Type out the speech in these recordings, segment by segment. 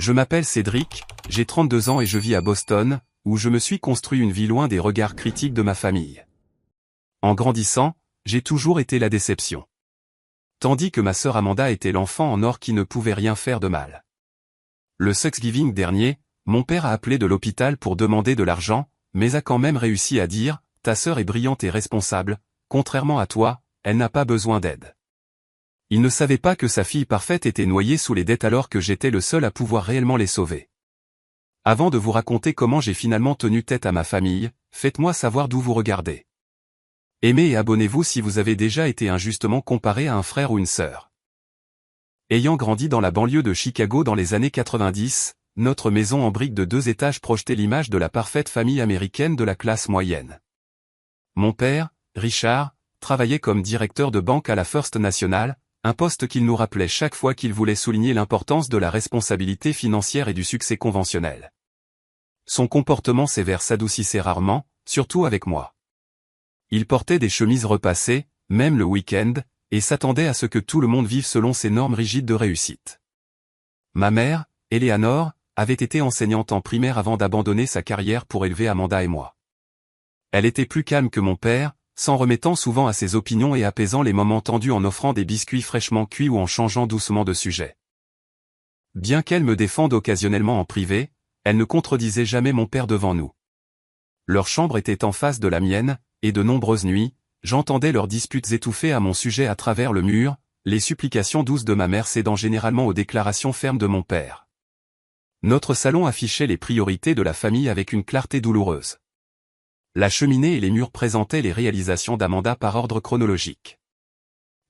Je m'appelle Cédric, j'ai 32 ans et je vis à Boston, où je me suis construit une vie loin des regards critiques de ma famille. En grandissant, j'ai toujours été la déception. Tandis que ma sœur Amanda était l'enfant en or qui ne pouvait rien faire de mal. Le Thanksgiving dernier, mon père a appelé de l'hôpital pour demander de l'argent, mais a quand même réussi à dire « Ta sœur est brillante et responsable, contrairement à toi, elle n'a pas besoin d'aide. » Il ne savait pas que sa fille parfaite était noyée sous les dettes alors que j'étais le seul à pouvoir réellement les sauver. Avant de vous raconter comment j'ai finalement tenu tête à ma famille, faites-moi savoir d'où vous regardez. Aimez et abonnez-vous si vous avez déjà été injustement comparé à un frère ou une sœur. Ayant grandi dans la banlieue de Chicago dans les années 90, notre maison en briques de 2 étages projetait l'image de la parfaite famille américaine de la classe moyenne. Mon père, Richard, travaillait comme directeur de banque à la First National, un poste qu'il nous rappelait chaque fois qu'il voulait souligner l'importance de la responsabilité financière et du succès conventionnel. Son comportement sévère s'adoucissait rarement, surtout avec moi. Il portait des chemises repassées, même le week-end, et s'attendait à ce que tout le monde vive selon ses normes rigides de réussite. Ma mère, Eleanor, avait été enseignante en primaire avant d'abandonner sa carrière pour élever Amanda et moi. Elle était plus calme que mon père, s'en remettant souvent à ses opinions et apaisant les moments tendus en offrant des biscuits fraîchement cuits ou en changeant doucement de sujet. Bien qu'elle me défende occasionnellement en privé, elle ne contredisait jamais mon père devant nous. Leur chambre était en face de la mienne, et de nombreuses nuits, j'entendais leurs disputes étouffées à mon sujet à travers le mur, les supplications douces de ma mère cédant généralement aux déclarations fermes de mon père. Notre salon affichait les priorités de la famille avec une clarté douloureuse. La cheminée et les murs présentaient les réalisations d'Amanda par ordre chronologique.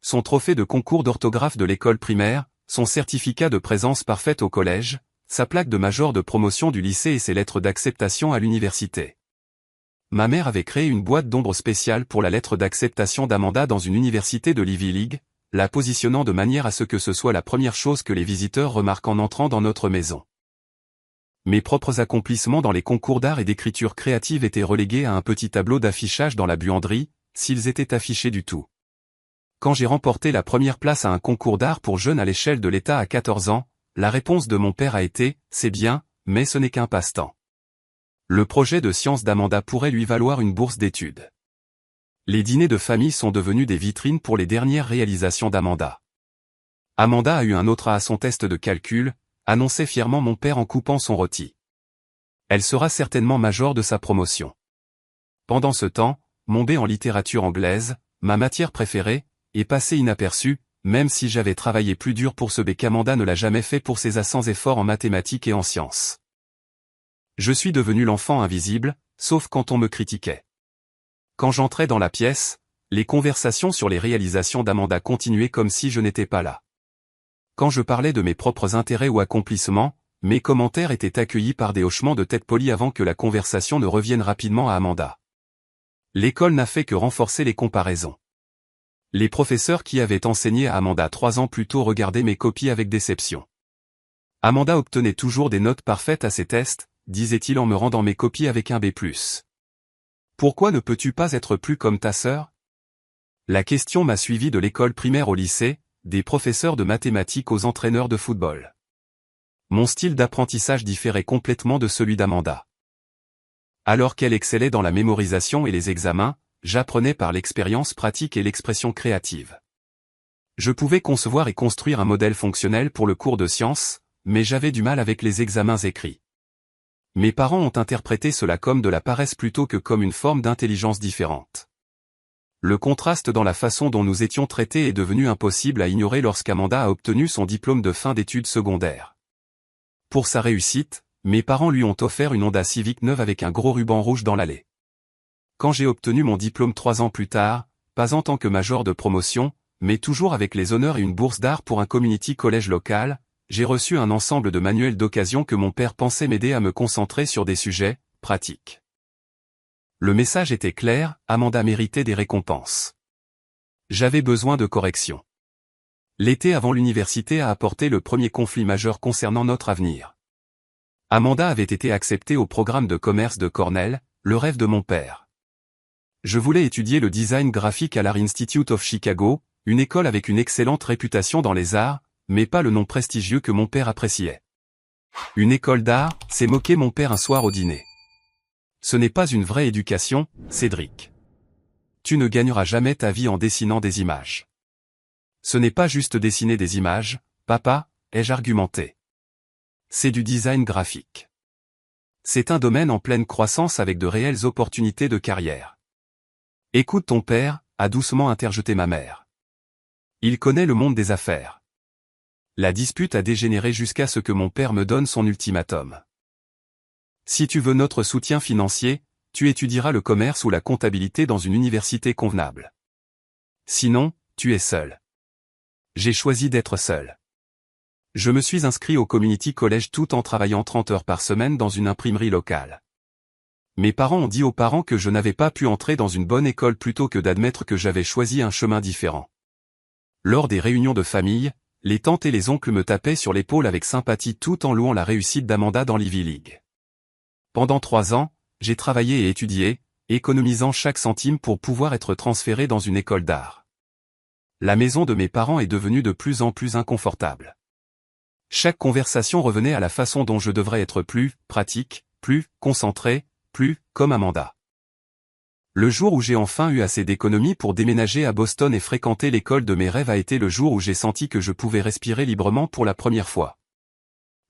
Son trophée de concours d'orthographe de l'école primaire, son certificat de présence parfaite au collège, sa plaque de major de promotion du lycée et ses lettres d'acceptation à l'université. Ma mère avait créé une boîte d'ombre spéciale pour la lettre d'acceptation d'Amanda dans une université de l'Ivy League, la positionnant de manière à ce que ce soit la première chose que les visiteurs remarquent en entrant dans notre maison. Mes propres accomplissements dans les concours d'art et d'écriture créative étaient relégués à un petit tableau d'affichage dans la buanderie, s'ils étaient affichés du tout. Quand j'ai remporté la première place à un concours d'art pour jeunes à l'échelle de l'État à 14 ans, la réponse de mon père a été « C'est bien, mais ce n'est qu'un passe-temps ». Le projet de sciences d'Amanda pourrait lui valoir une bourse d'études. Les dîners de famille sont devenus des vitrines pour les dernières réalisations d'Amanda. Amanda a eu un autre A à son test de calcul, annonçait fièrement mon père en coupant son rôti. Elle sera certainement major de sa promotion. Pendant ce temps, mon B en littérature anglaise, ma matière préférée, est passé inaperçu, même si j'avais travaillé plus dur pour ce B qu'Amanda ne l'a jamais fait pour ses accents efforts en mathématiques et en sciences. Je suis devenu l'enfant invisible, sauf quand on me critiquait. Quand j'entrais dans la pièce, les conversations sur les réalisations d'Amanda continuaient comme si je n'étais pas là. Quand je parlais de mes propres intérêts ou accomplissements, mes commentaires étaient accueillis par des hochements de tête polis avant que la conversation ne revienne rapidement à Amanda. L'école n'a fait que renforcer les comparaisons. Les professeurs qui avaient enseigné à Amanda 3 ans plus tôt regardaient mes copies avec déception. Amanda obtenait toujours des notes parfaites à ses tests, disait-il en me rendant mes copies avec un B+. Pourquoi ne peux-tu pas être plus comme ta sœur? La question m'a suivi de l'école primaire au lycée, des professeurs de mathématiques aux entraîneurs de football. Mon style d'apprentissage différait complètement de celui d'Amanda. Alors qu'elle excellait dans la mémorisation et les examens, j'apprenais par l'expérience pratique et l'expression créative. Je pouvais concevoir et construire un modèle fonctionnel pour le cours de sciences, mais j'avais du mal avec les examens écrits. Mes parents ont interprété cela comme de la paresse plutôt que comme une forme d'intelligence différente. Le contraste dans la façon dont nous étions traités est devenu impossible à ignorer lorsqu'Amanda a obtenu son diplôme de fin d'études secondaires. Pour sa réussite, mes parents lui ont offert une Honda Civic neuve avec un gros ruban rouge dans l'allée. Quand j'ai obtenu mon diplôme 3 ans plus tard, pas en tant que major de promotion, mais toujours avec les honneurs et une bourse d'art pour un community college local, j'ai reçu un ensemble de manuels d'occasion que mon père pensait m'aider à me concentrer sur des sujets pratiques. Le message était clair, Amanda méritait des récompenses. J'avais besoin de correction. L'été avant l'université a apporté le premier conflit majeur concernant notre avenir. Amanda avait été acceptée au programme de commerce de Cornell, le rêve de mon père. Je voulais étudier le design graphique à l'Art Institute of Chicago, une école avec une excellente réputation dans les arts, mais pas le nom prestigieux que mon père appréciait. Une école d'art, s'est moqué mon père un soir au dîner. Ce n'est pas une vraie éducation, Cédric. Tu ne gagneras jamais ta vie en dessinant des images. Ce n'est pas juste dessiner des images, papa, ai-je argumenté. C'est du design graphique. C'est un domaine en pleine croissance avec de réelles opportunités de carrière. Écoute ton père, a doucement interjeté ma mère. Il connaît le monde des affaires. La dispute a dégénéré jusqu'à ce que mon père me donne son ultimatum. Si tu veux notre soutien financier, tu étudieras le commerce ou la comptabilité dans une université convenable. Sinon, tu es seul. J'ai choisi d'être seul. Je me suis inscrit au Community College tout en travaillant 30 heures par semaine dans une imprimerie locale. Mes parents ont dit aux parents que je n'avais pas pu entrer dans une bonne école plutôt que d'admettre que j'avais choisi un chemin différent. Lors des réunions de famille, les tantes et les oncles me tapaient sur l'épaule avec sympathie tout en louant la réussite d'Amanda dans l'Ivy League. Pendant 3 ans, j'ai travaillé et étudié, économisant chaque centime pour pouvoir être transféré dans une école d'art. La maison de mes parents est devenue de plus en plus inconfortable. Chaque conversation revenait à la façon dont je devrais être plus pratique, plus concentré, plus comme Amanda. Le jour où j'ai enfin eu assez d'économies pour déménager à Boston et fréquenter l'école de mes rêves a été le jour où j'ai senti que je pouvais respirer librement pour la première fois.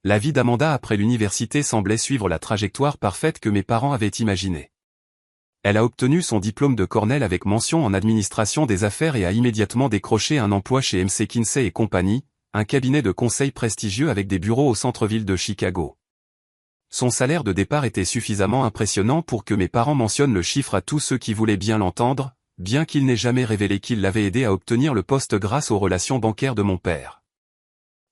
La vie d'Amanda après l'université semblait suivre la trajectoire parfaite que mes parents avaient imaginée. Elle a obtenu son diplôme de Cornell avec mention en administration des affaires et a immédiatement décroché un emploi chez MC Kinsey & Company, un cabinet de conseil prestigieux avec des bureaux au centre-ville de Chicago. Son salaire de départ était suffisamment impressionnant pour que mes parents mentionnent le chiffre à tous ceux qui voulaient bien l'entendre, bien qu'il n'ait jamais révélé qu'il l'avait aidé à obtenir le poste grâce aux relations bancaires de mon père.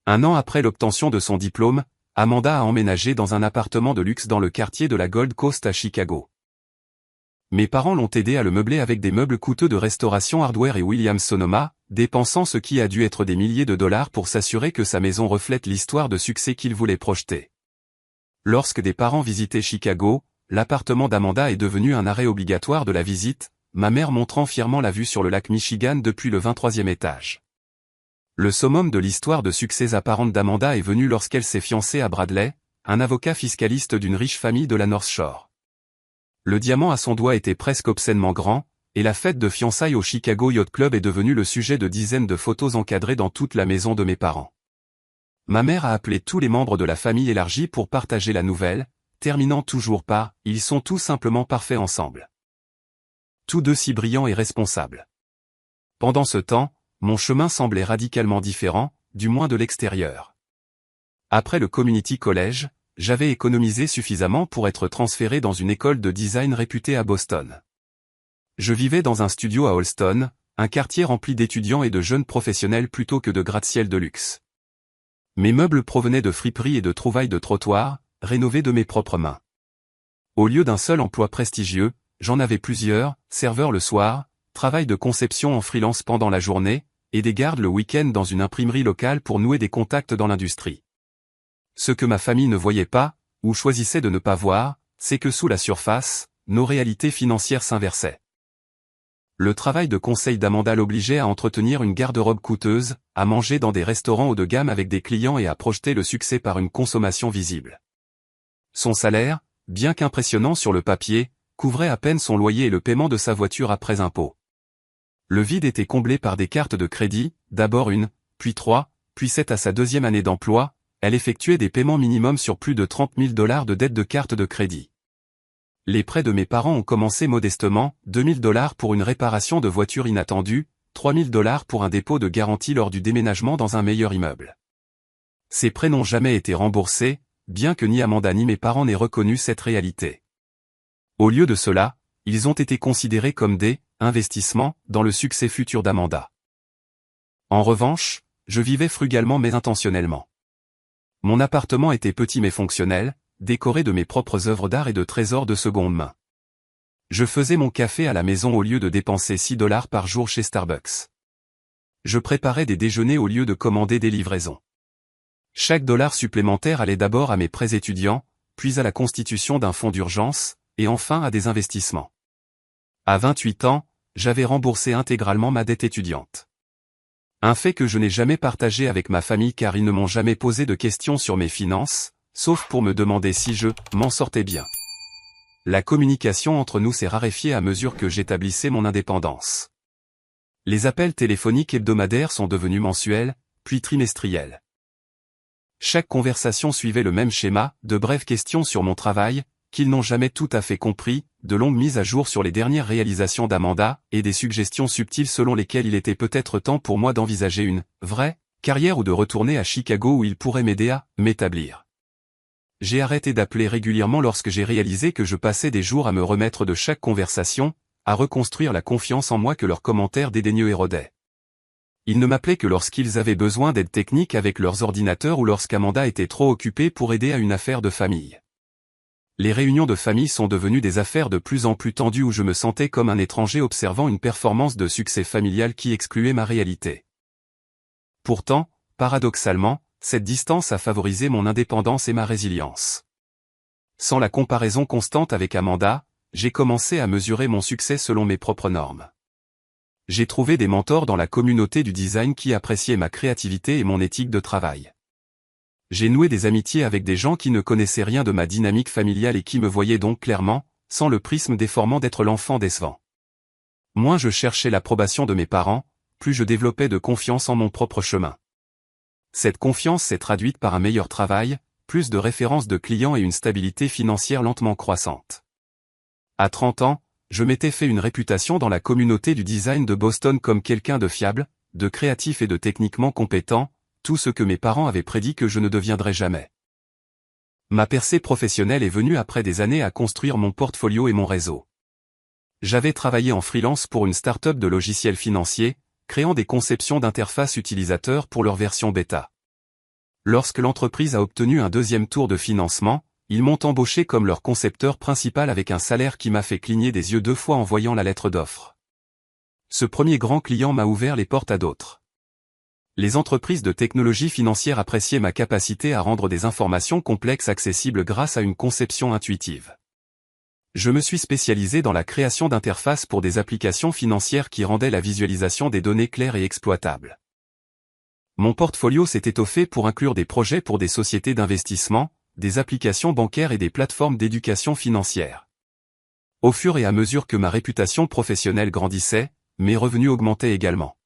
1 an après l'obtention de son diplôme, Amanda a emménagé dans un appartement de luxe dans le quartier de la Gold Coast à Chicago. Mes parents l'ont aidé à le meubler avec des meubles coûteux de restauration Hardware et Williams-Sonoma, dépensant ce qui a dû être des milliers de dollars pour s'assurer que sa maison reflète l'histoire de succès qu'il voulait projeter. Lorsque des parents visitaient Chicago, l'appartement d'Amanda est devenu un arrêt obligatoire de la visite, ma mère montrant fièrement la vue sur le lac Michigan depuis le 23e étage. Le summum de l'histoire de succès apparente d'Amanda est venu lorsqu'elle s'est fiancée à Bradley, un avocat fiscaliste d'une riche famille de la North Shore. Le diamant à son doigt était presque obscènement grand, et la fête de fiançailles au Chicago Yacht Club est devenue le sujet de dizaines de photos encadrées dans toute la maison de mes parents. Ma mère a appelé tous les membres de la famille élargie pour partager la nouvelle, terminant toujours par « Ils sont tout simplement parfaits ensemble ». Tous deux si brillants et responsables. Pendant ce temps, mon chemin semblait radicalement différent, du moins de l'extérieur. Après le Community College, j'avais économisé suffisamment pour être transféré dans une école de design réputée à Boston. Je vivais dans un studio à Holston, un quartier rempli d'étudiants et de jeunes professionnels plutôt que de gratte-ciel de luxe. Mes meubles provenaient de friperies et de trouvailles de trottoirs, rénovés de mes propres mains. Au lieu d'un seul emploi prestigieux, j'en avais plusieurs, serveur le soir, travail de conception en freelance pendant la journée, et des gardes le week-end dans une imprimerie locale pour nouer des contacts dans l'industrie. Ce que ma famille ne voyait pas, ou choisissait de ne pas voir, c'est que sous la surface, nos réalités financières s'inversaient. Le travail de conseil d'Amanda l'obligeait à entretenir une garde-robe coûteuse, à manger dans des restaurants haut de gamme avec des clients et à projeter le succès par une consommation visible. Son salaire, bien qu'impressionnant sur le papier, couvrait à peine son loyer et le paiement de sa voiture après impôt. Le vide était comblé par des cartes de crédit, d'abord 1, puis 3, puis 7 à sa 2e année d'emploi, elle effectuait des paiements minimums sur plus de 30 000 $ de dettes de cartes de crédit. Les prêts de mes parents ont commencé modestement, 2 000 $ pour une réparation de voiture inattendue, 3 000 $ pour un dépôt de garantie lors du déménagement dans un meilleur immeuble. Ces prêts n'ont jamais été remboursés, bien que ni Amanda ni mes parents n'aient reconnu cette réalité. Au lieu de cela, ils ont été considérés comme des investissements dans le succès futur d'Amanda. En revanche, je vivais frugalement mais intentionnellement. Mon appartement était petit mais fonctionnel, décoré de mes propres œuvres d'art et de trésors de seconde main. Je faisais mon café à la maison au lieu de dépenser 6 $ par jour chez Starbucks. Je préparais des déjeuners au lieu de commander des livraisons. Chaque dollar supplémentaire allait d'abord à mes prêts étudiants, puis à la constitution d'un fonds d'urgence, et enfin à des investissements. À 28 ans, j'avais remboursé intégralement ma dette étudiante. Un fait que je n'ai jamais partagé avec ma famille car ils ne m'ont jamais posé de questions sur mes finances, sauf pour me demander si je m'en sortais bien. La communication entre nous s'est raréfiée à mesure que j'établissais mon indépendance. Les appels téléphoniques hebdomadaires sont devenus mensuels, puis trimestriels. Chaque conversation suivait le même schéma, de brèves questions sur mon travail, qu'ils n'ont jamais tout à fait compris, de longues mises à jour sur les dernières réalisations d'Amanda, et des suggestions subtiles selon lesquelles il était peut-être temps pour moi d'envisager une vraie carrière ou de retourner à Chicago où il pourrait m'aider à m'établir. J'ai arrêté d'appeler régulièrement lorsque j'ai réalisé que je passais des jours à me remettre de chaque conversation, à reconstruire la confiance en moi que leurs commentaires dédaigneux érodaient. Ils ne m'appelaient que lorsqu'ils avaient besoin d'aide technique avec leurs ordinateurs ou lorsqu'Amanda était trop occupée pour aider à une affaire de famille. Les réunions de famille sont devenues des affaires de plus en plus tendues où je me sentais comme un étranger observant une performance de succès familial qui excluait ma réalité. Pourtant, paradoxalement, cette distance a favorisé mon indépendance et ma résilience. Sans la comparaison constante avec Amanda, j'ai commencé à mesurer mon succès selon mes propres normes. J'ai trouvé des mentors dans la communauté du design qui appréciaient ma créativité et mon éthique de travail. J'ai noué des amitiés avec des gens qui ne connaissaient rien de ma dynamique familiale et qui me voyaient donc clairement, sans le prisme déformant d'être l'enfant décevant. Moins je cherchais l'approbation de mes parents, plus je développais de confiance en mon propre chemin. Cette confiance s'est traduite par un meilleur travail, plus de références de clients et une stabilité financière lentement croissante. À 30 ans, je m'étais fait une réputation dans la communauté du design de Boston comme quelqu'un de fiable, de créatif et de techniquement compétent, tout ce que mes parents avaient prédit que je ne deviendrais jamais. Ma percée professionnelle est venue après des années à construire mon portfolio et mon réseau. J'avais travaillé en freelance pour une start-up de logiciels financiers, créant des conceptions d'interface utilisateurs pour leur version bêta. Lorsque l'entreprise a obtenu un deuxième tour de financement, ils m'ont embauché comme leur concepteur principal avec un salaire qui m'a fait cligner des yeux 2 fois en voyant la lettre d'offre. Ce premier grand client m'a ouvert les portes à d'autres. Les entreprises de technologie financière appréciaient ma capacité à rendre des informations complexes accessibles grâce à une conception intuitive. Je me suis spécialisé dans la création d'interfaces pour des applications financières qui rendaient la visualisation des données claires et exploitables. Mon portfolio s'est étoffé pour inclure des projets pour des sociétés d'investissement, des applications bancaires et des plateformes d'éducation financière. Au fur et à mesure que ma réputation professionnelle grandissait, mes revenus augmentaient également.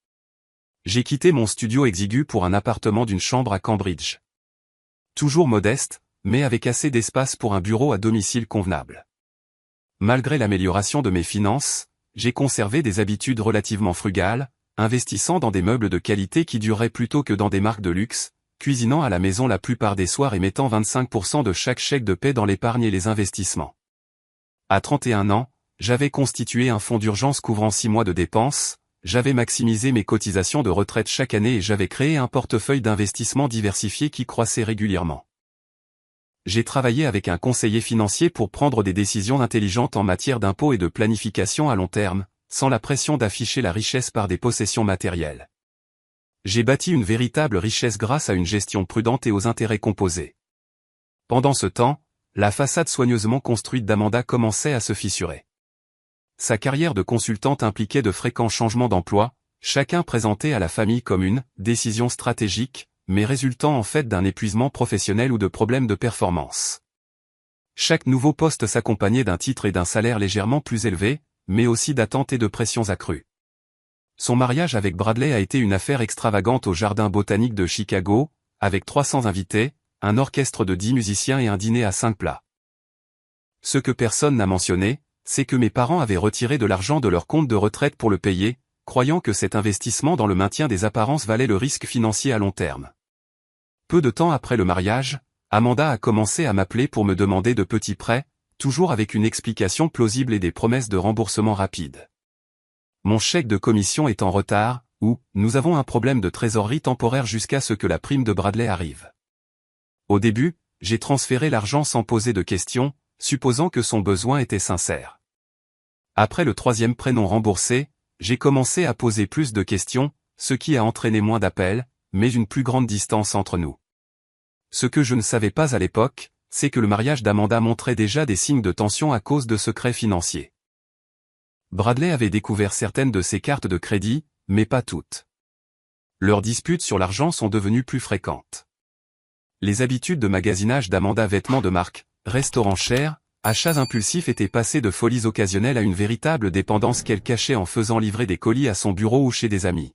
J'ai quitté mon studio exigu pour un appartement d'une chambre à Cambridge. Toujours modeste, mais avec assez d'espace pour un bureau à domicile convenable. Malgré l'amélioration de mes finances, j'ai conservé des habitudes relativement frugales, investissant dans des meubles de qualité qui duraient plutôt que dans des marques de luxe, cuisinant à la maison la plupart des soirs et mettant 25% de chaque chèque de paie dans l'épargne et les investissements. À 31 ans, j'avais constitué un fonds d'urgence couvrant 6 mois de dépenses, j'avais maximisé mes cotisations de retraite chaque année et j'avais créé un portefeuille d'investissement diversifié qui croissait régulièrement. J'ai travaillé avec un conseiller financier pour prendre des décisions intelligentes en matière d'impôts et de planification à long terme, sans la pression d'afficher la richesse par des possessions matérielles. J'ai bâti une véritable richesse grâce à une gestion prudente et aux intérêts composés. Pendant ce temps, la façade soigneusement construite d'Amanda commençait à se fissurer. Sa carrière de consultante impliquait de fréquents changements d'emploi, chacun présenté à la famille comme une décision stratégique, mais résultant en fait d'un épuisement professionnel ou de problèmes de performance. Chaque nouveau poste s'accompagnait d'un titre et d'un salaire légèrement plus élevé, mais aussi d'attentes et de pressions accrues. Son mariage avec Bradley a été une affaire extravagante au Jardin botanique de Chicago, avec 300 invités, un orchestre de 10 musiciens et un dîner à 5 plats. Ce que personne n'a mentionné, c'est que mes parents avaient retiré de l'argent de leur compte de retraite pour le payer, croyant que cet investissement dans le maintien des apparences valait le risque financier à long terme. Peu de temps après le mariage, Amanda a commencé à m'appeler pour me demander de petits prêts, toujours avec une explication plausible et des promesses de remboursement rapide. Mon chèque de commission est en retard, ou nous avons un problème de trésorerie temporaire jusqu'à ce que la prime de Bradley arrive. Au début, j'ai transféré l'argent sans poser de questions, supposant que son besoin était sincère. Après le 3e prêt non remboursé, j'ai commencé à poser plus de questions, ce qui a entraîné moins d'appels, mais une plus grande distance entre nous. Ce que je ne savais pas à l'époque, c'est que le mariage d'Amanda montrait déjà des signes de tension à cause de secrets financiers. Bradley avait découvert certaines de ses cartes de crédit, mais pas toutes. Leurs disputes sur l'argent sont devenues plus fréquentes. les habitudes de magasinage d'Amanda, vêtements de marque, restaurants chers, achats impulsifs étaient passés de folies occasionnelles à une véritable dépendance qu'elle cachait en faisant livrer des colis à son bureau ou chez des amis.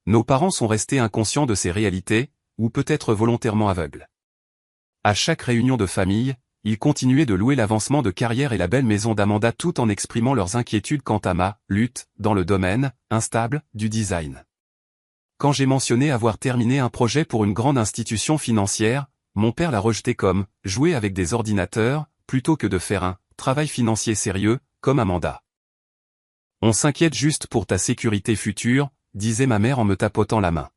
Nos parents sont restés inconscients de ces réalités, ou peut-être volontairement aveugles. À chaque réunion de famille, ils continuaient de louer l'avancement de carrière et la belle maison d'Amanda tout en exprimant leurs inquiétudes quant à ma lutte dans le domaine instable du design. Quand j'ai mentionné avoir terminé un projet pour une grande institution financière, mon père l'a rejeté comme « jouer avec des ordinateurs » plutôt que de faire un « travail financier sérieux » comme Amanda. « On s'inquiète juste pour ta sécurité future », disait ma mère en me tapotant la main.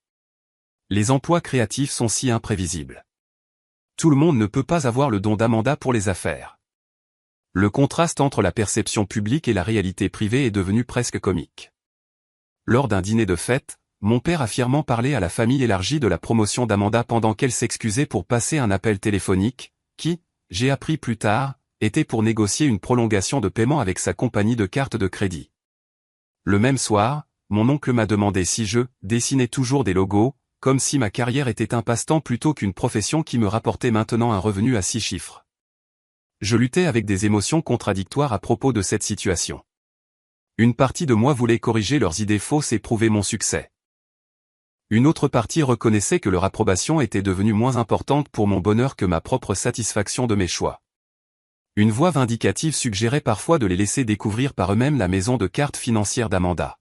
Les emplois créatifs sont si imprévisibles. Tout le monde ne peut pas avoir le don d'Amanda pour les affaires. Le contraste entre la perception publique et la réalité privée est devenu presque comique. Lors d'un dîner de fête, mon père a fièrement parlé à la famille élargie de la promotion d'Amanda pendant qu'elle s'excusait pour passer un appel téléphonique, qui, j'ai appris plus tard, était pour négocier une prolongation de paiement avec sa compagnie de carte de crédit. Le même soir, mon oncle m'a demandé si je dessinais toujours des logos, comme si ma carrière était un passe-temps plutôt qu'une profession qui me rapportait maintenant un revenu à 6 chiffres. Je luttais avec des émotions contradictoires à propos de cette situation. Une partie de moi voulait corriger leurs idées fausses et prouver mon succès. Une autre partie reconnaissait que leur approbation était devenue moins importante pour mon bonheur que ma propre satisfaction de mes choix. Une voix vindicative suggérait parfois de les laisser découvrir par eux-mêmes la maison de cartes financière d'Amanda.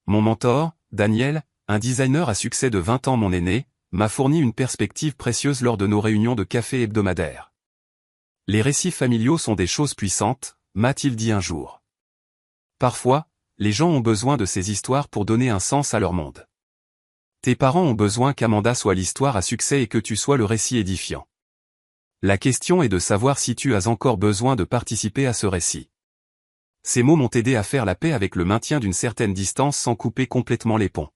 Mon mentor, Daniel, un designer à succès de 20 ans mon aîné, m'a fourni une perspective précieuse lors de nos réunions de café hebdomadaires. Les récits familiaux sont des choses puissantes, m'a-t-il dit un jour. Parfois, les gens ont besoin de ces histoires pour donner un sens à leur monde. Tes parents ont besoin qu'Amanda soit l'histoire à succès et que tu sois le récit édifiant. La question est de savoir si tu as encore besoin de participer à ce récit. Ces mots m'ont aidé à faire la paix avec le maintien d'une certaine distance sans couper complètement les ponts.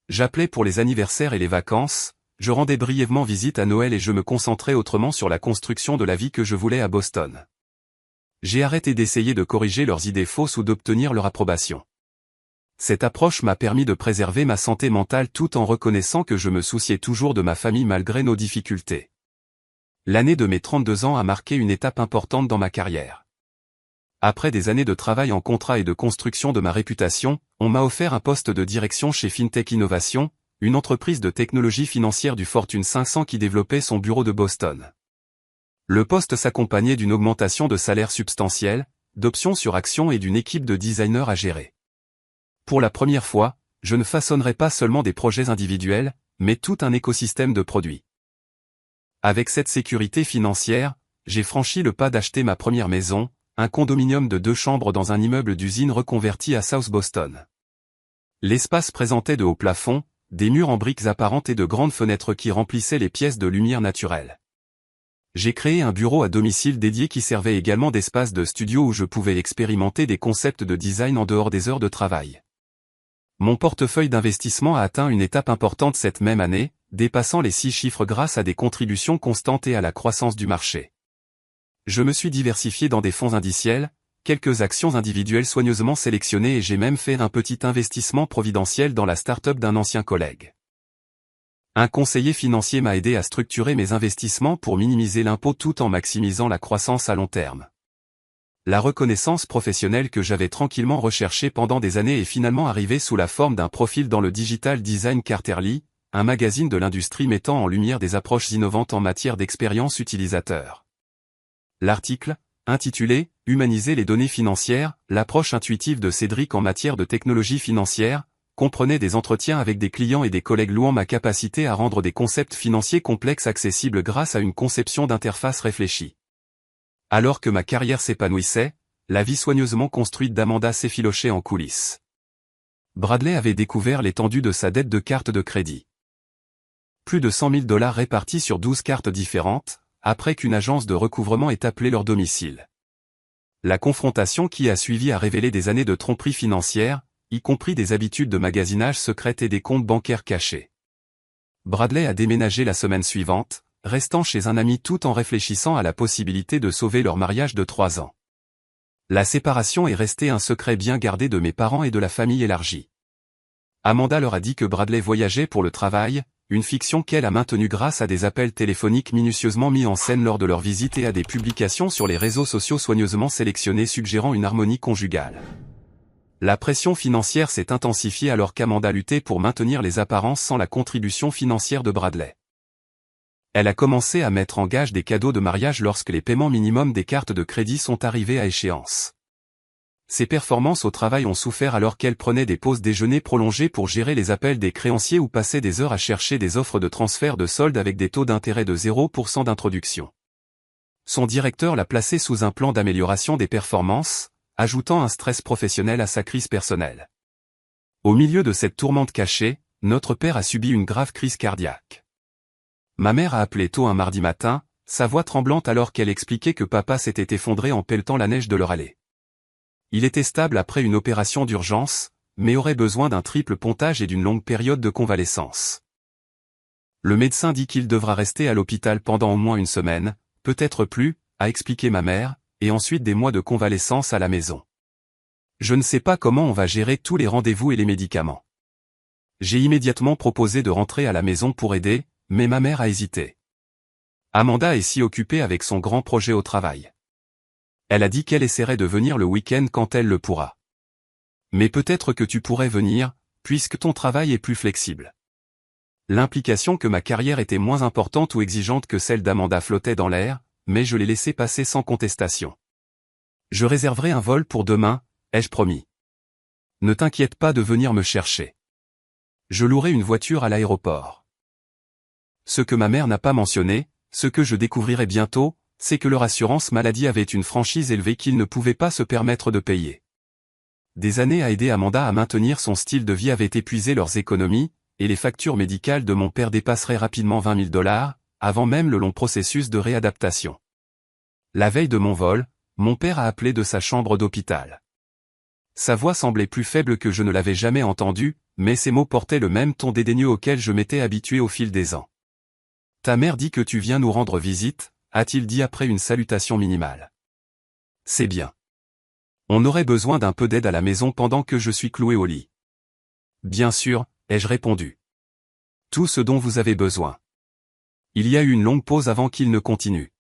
J'appelais pour les anniversaires et les vacances, je rendais brièvement visite à Noël et je me concentrais autrement sur la construction de la vie que je voulais à Boston. J'ai arrêté d'essayer de corriger leurs idées fausses ou d'obtenir leur approbation. Cette approche m'a permis de préserver ma santé mentale tout en reconnaissant que je me souciais toujours de ma famille malgré nos difficultés. L'année de mes 32 ans a marqué une étape importante dans ma carrière. Après des années de travail en contrat et de construction de ma réputation, on m'a offert un poste de direction chez FinTech Innovation, une entreprise de technologie financière du Fortune 500 qui développait son bureau de Boston. Le poste s'accompagnait d'une augmentation de salaire substantielle, d'options sur actions et d'une équipe de designers à gérer. Pour la première fois, je ne façonnerai pas seulement des projets individuels, mais tout un écosystème de produits. Avec cette sécurité financière, j'ai franchi le pas d'acheter ma première maison, un condominium de 2 chambres dans un immeuble d'usine reconverti à South Boston. L'espace présentait de hauts plafonds, des murs en briques apparentes et de grandes fenêtres qui remplissaient les pièces de lumière naturelle. J'ai créé un bureau à domicile dédié qui servait également d'espace de studio où je pouvais expérimenter des concepts de design en dehors des heures de travail. Mon portefeuille d'investissement a atteint une étape importante cette même année, dépassant les 6 chiffres grâce à des contributions constantes et à la croissance du marché. Je me suis diversifié dans des fonds indiciels, quelques actions individuelles soigneusement sélectionnées et j'ai même fait un petit investissement providentiel dans la start-up d'un ancien collègue. Un conseiller financier m'a aidé à structurer mes investissements pour minimiser l'impôt tout en maximisant la croissance à long terme. La reconnaissance professionnelle que j'avais tranquillement recherchée pendant des années est finalement arrivée sous la forme d'un profil dans le Digital Design Quarterly, un magazine de l'industrie mettant en lumière des approches innovantes en matière d'expérience utilisateur. L'article, intitulé « Humaniser les données financières, l'approche intuitive de Cédric en matière de technologie financière », comprenait des entretiens avec des clients et des collègues louant ma capacité à rendre des concepts financiers complexes accessibles grâce à une conception d'interface réfléchie. Alors que ma carrière s'épanouissait, la vie soigneusement construite d'Amanda s'effilochait en coulisses. Bradley avait découvert l'étendue de sa dette de carte de crédit. Plus de 100 000 $ répartis sur 12 cartes différentes, après qu'une agence de recouvrement ait appelé leur domicile. La confrontation qui a suivi a révélé des années de tromperie financière, y compris des habitudes de magasinage secrètes et des comptes bancaires cachés. Bradley a déménagé la semaine suivante, restant chez un ami tout en réfléchissant à la possibilité de sauver leur mariage de 3 ans. La séparation est restée un secret bien gardé de mes parents et de la famille élargie. Amanda leur a dit que Bradley voyageait pour le travail, une fiction qu'elle a maintenue grâce à des appels téléphoniques minutieusement mis en scène lors de leur visite et à des publications sur les réseaux sociaux soigneusement sélectionnées suggérant une harmonie conjugale. La pression financière s'est intensifiée alors qu'Amanda luttait pour maintenir les apparences sans la contribution financière de Bradley. Elle a commencé à mettre en gage des cadeaux de mariage lorsque les paiements minimums des cartes de crédit sont arrivés à échéance. Ses performances au travail ont souffert alors qu'elle prenait des pauses déjeuner prolongées pour gérer les appels des créanciers ou passait des heures à chercher des offres de transfert de solde avec des taux d'intérêt de 0% d'introduction. Son directeur l'a placée sous un plan d'amélioration des performances, ajoutant un stress professionnel à sa crise personnelle. Au milieu de cette tourmente cachée, notre père a subi une grave crise cardiaque. Ma mère a appelé tôt un mardi matin, sa voix tremblante alors qu'elle expliquait que papa s'était effondré en pelletant la neige de leur allée. Il était stable après une opération d'urgence, mais aurait besoin d'un triple pontage et d'une longue période de convalescence. Le médecin dit qu'il devra rester à l'hôpital pendant au moins une semaine, peut-être plus, a expliqué ma mère, et ensuite des mois de convalescence à la maison. Je ne sais pas comment on va gérer tous les rendez-vous et les médicaments. J'ai immédiatement proposé de rentrer à la maison pour aider, mais ma mère a hésité. Amanda est si occupée avec son grand projet au travail. Elle a dit qu'elle essaierait de venir le week-end quand elle le pourra. Mais peut-être que tu pourrais venir, puisque ton travail est plus flexible. L'implication que ma carrière était moins importante ou exigeante que celle d'Amanda flottait dans l'air, mais je l'ai laissé passer sans contestation. Je réserverai un vol pour demain, ai-je promis. Ne t'inquiète pas de venir me chercher. Je louerai une voiture à l'aéroport. Ce que ma mère n'a pas mentionné, ce que je découvrirai bientôt, c'est que leur assurance maladie avait une franchise élevée qu'ils ne pouvaient pas se permettre de payer. Des années à aider Amanda à maintenir son style de vie avaient épuisé leurs économies, et les factures médicales de mon père dépasseraient rapidement $20,000, avant même le long processus de réadaptation. La veille de mon vol, mon père a appelé de sa chambre d'hôpital. Sa voix semblait plus faible que je ne l'avais jamais entendue, mais ses mots portaient le même ton dédaigneux auquel je m'étais habitué au fil des ans. « Ta mère dit que tu viens nous rendre visite », a-t-il dit après une salutation minimale. « C'est bien. On aurait besoin d'un peu d'aide à la maison pendant que je suis cloué au lit. »« Bien sûr », ai-je répondu. « Tout ce dont vous avez besoin. » Il y a eu une longue pause avant qu'il ne continue.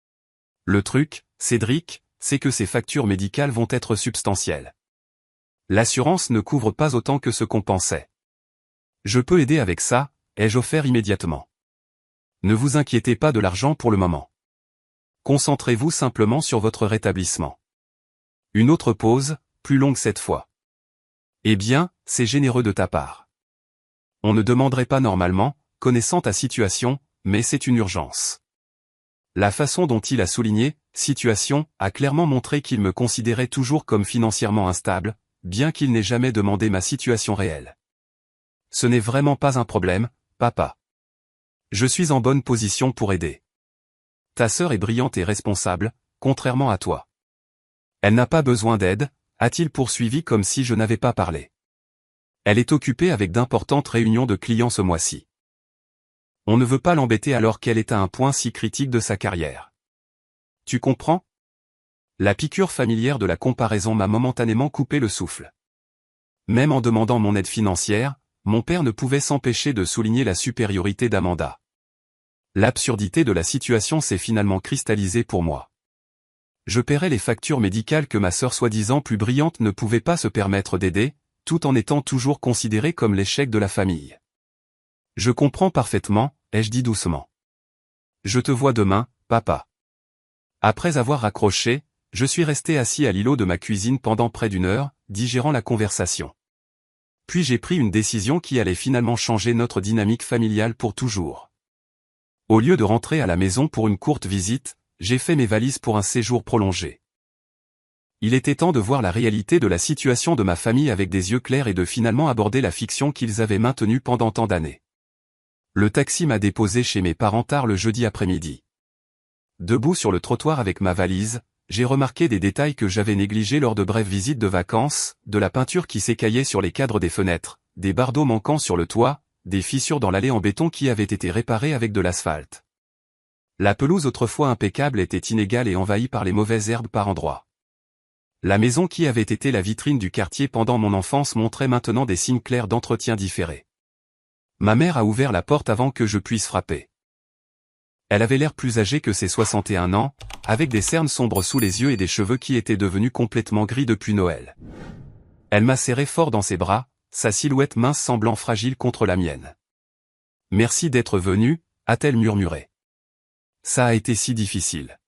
« Le truc, Cédric, c'est que ces factures médicales vont être substantielles. L'assurance ne couvre pas autant que ce qu'on pensait. Je peux aider avec ça, ai-je offert immédiatement. Ne vous inquiétez pas de l'argent pour le moment. Concentrez-vous simplement sur votre rétablissement. Une autre pause, plus longue cette fois. Eh bien, c'est généreux de ta part. On ne demanderait pas normalement, connaissant ta situation, mais c'est une urgence. La façon dont il a souligné « situation » a clairement montré qu'il me considérait toujours comme financièrement instable, bien qu'il n'ait jamais demandé ma situation réelle. Ce n'est vraiment pas un problème, papa. Je suis en bonne position pour aider. Ta sœur est brillante et responsable, contrairement à toi. Elle n'a pas besoin d'aide, a-t-il poursuivi comme si je n'avais pas parlé. Elle est occupée avec d'importantes réunions de clients ce mois-ci. On ne veut pas l'embêter alors qu'elle est à un point si critique de sa carrière. Tu comprends ? La piqûre familière de la comparaison m'a momentanément coupé le souffle. Même en demandant mon aide financière, mon père ne pouvait s'empêcher de souligner la supériorité d'Amanda. L'absurdité de la situation s'est finalement cristallisée pour moi. Je paierais les factures médicales que ma sœur soi-disant plus brillante ne pouvait pas se permettre d'aider, tout en étant toujours considérée comme l'échec de la famille. Je comprends parfaitement, ai-je dit doucement. Je te vois demain, papa. Après avoir raccroché, je suis resté assis à l'îlot de ma cuisine pendant près d'une heure, digérant la conversation. Puis j'ai pris une décision qui allait finalement changer notre dynamique familiale pour toujours. Au lieu de rentrer à la maison pour une courte visite, j'ai fait mes valises pour un séjour prolongé. Il était temps de voir la réalité de la situation de ma famille avec des yeux clairs et de finalement aborder la fiction qu'ils avaient maintenue pendant tant d'années. Le taxi m'a déposé chez mes parents tard le jeudi après-midi. Debout sur le trottoir avec ma valise, j'ai remarqué des détails que j'avais négligés lors de brèves visites de vacances, de la peinture qui s'écaillait sur les cadres des fenêtres, des bardeaux manquants sur le toit, des fissures dans l'allée en béton qui avaient été réparées avec de l'asphalte. La pelouse autrefois impeccable était inégale et envahie par les mauvaises herbes par endroits. La maison qui avait été la vitrine du quartier pendant mon enfance montrait maintenant des signes clairs d'entretien différé. Ma mère a ouvert la porte avant que je puisse frapper. Elle avait l'air plus âgée que ses 61 ans, avec des cernes sombres sous les yeux et des cheveux qui étaient devenus complètement gris depuis Noël. Elle m'a serré fort dans ses bras, sa silhouette mince semblant fragile contre la mienne. « Merci d'être venu », a-t-elle murmuré. « Ça a été si difficile. »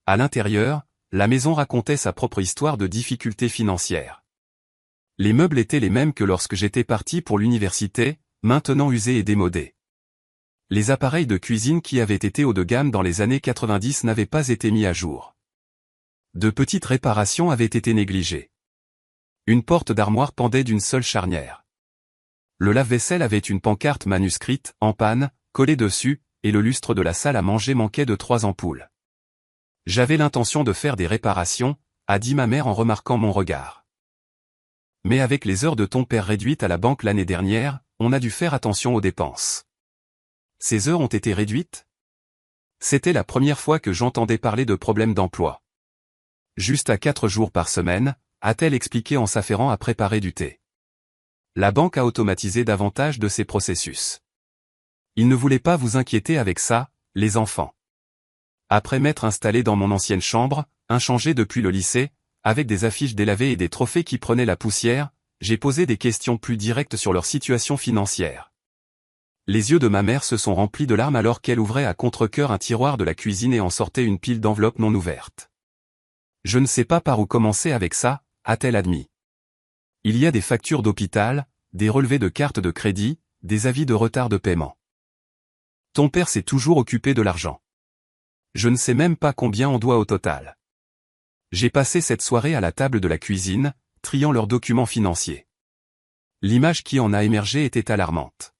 À l'intérieur, la maison racontait sa propre histoire de difficultés financières. Les meubles étaient les mêmes que lorsque j'étais parti pour l'université, maintenant usés et démodés. Les appareils de cuisine qui avaient été haut de gamme dans les années 90 n'avaient pas été mis à jour. De petites réparations avaient été négligées. Une porte d'armoire pendait d'une seule charnière. Le lave-vaisselle avait une pancarte manuscrite, en panne, collée dessus, et le lustre de la salle à manger manquait de 3 ampoules. J'avais l'intention de faire des réparations, a dit ma mère en remarquant mon regard. Mais avec les heures de ton père réduites à la banque l'année dernière, on a dû faire attention aux dépenses. Ces heures ont été réduites? C'était la première fois que j'entendais parler de problèmes d'emploi. Juste à 4 jours par semaine, a-t-elle expliqué en s'affairant à préparer du thé. La banque a automatisé davantage de ses processus. Il ne voulait pas vous inquiéter avec ça, les enfants. Après m'être installé dans mon ancienne chambre, inchangée depuis le lycée, avec des affiches délavées et des trophées qui prenaient la poussière, j'ai posé des questions plus directes sur leur situation financière. Les yeux de ma mère se sont remplis de larmes alors qu'elle ouvrait à contre-cœur un tiroir de la cuisine et en sortait une pile d'enveloppes non ouvertes. Je ne sais pas par où commencer avec ça, a-t-elle admis. Il y a des factures d'hôpital, des relevés de cartes de crédit, des avis de retard de paiement. Ton père s'est toujours occupé de l'argent. Je ne sais même pas combien on doit au total. J'ai passé cette soirée à la table de la cuisine, triant leurs documents financiers. L'image qui en a émergé était alarmante.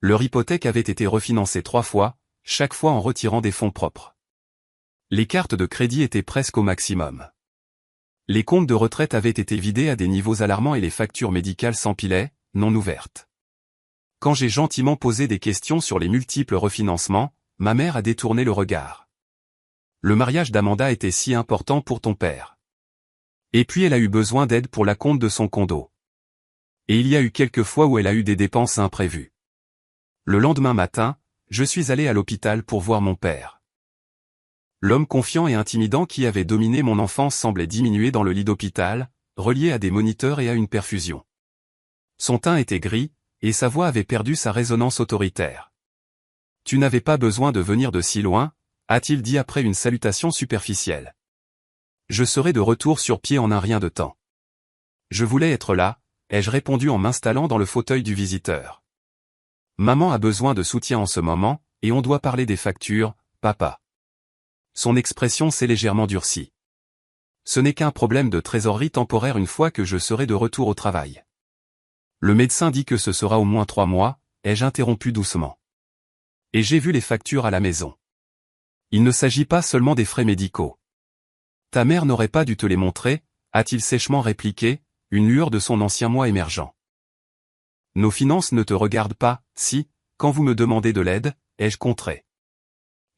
Leur hypothèque avait été refinancée 3 fois, chaque fois en retirant des fonds propres. Les cartes de crédit étaient presque au maximum. Les comptes de retraite avaient été vidés à des niveaux alarmants et les factures médicales s'empilaient, non ouvertes. Quand j'ai gentiment posé des questions sur les multiples refinancements, ma mère a détourné le regard. Le mariage d'Amanda était si important pour ton père. Et puis elle a eu besoin d'aide pour l'acompte de son condo. Et il y a eu quelques fois où elle a eu des dépenses imprévues. Le lendemain matin, je suis allé à l'hôpital pour voir mon père. L'homme confiant et intimidant qui avait dominé mon enfance semblait diminuer dans le lit d'hôpital, relié à des moniteurs et à une perfusion. Son teint était gris, et sa voix avait perdu sa résonance autoritaire. « Tu n'avais pas besoin de venir de si loin », a-t-il dit après une salutation superficielle. Je serai de retour sur pied en un rien de temps. Je voulais être là, ai-je répondu en m'installant dans le fauteuil du visiteur. Maman a besoin de soutien en ce moment, et on doit parler des factures, papa. Son expression s'est légèrement durcie. Ce n'est qu'un problème de trésorerie temporaire une fois que je serai de retour au travail. Le médecin dit que ce sera au moins 3 mois, ai-je interrompu doucement. Et j'ai vu les factures à la maison. Il ne s'agit pas seulement des frais médicaux. Ta mère n'aurait pas dû te les montrer, a-t-il sèchement répliqué, une lueur de son ancien moi émergeant. Nos finances ne te regardent pas, si, quand vous me demandez de l'aide, ai-je contré.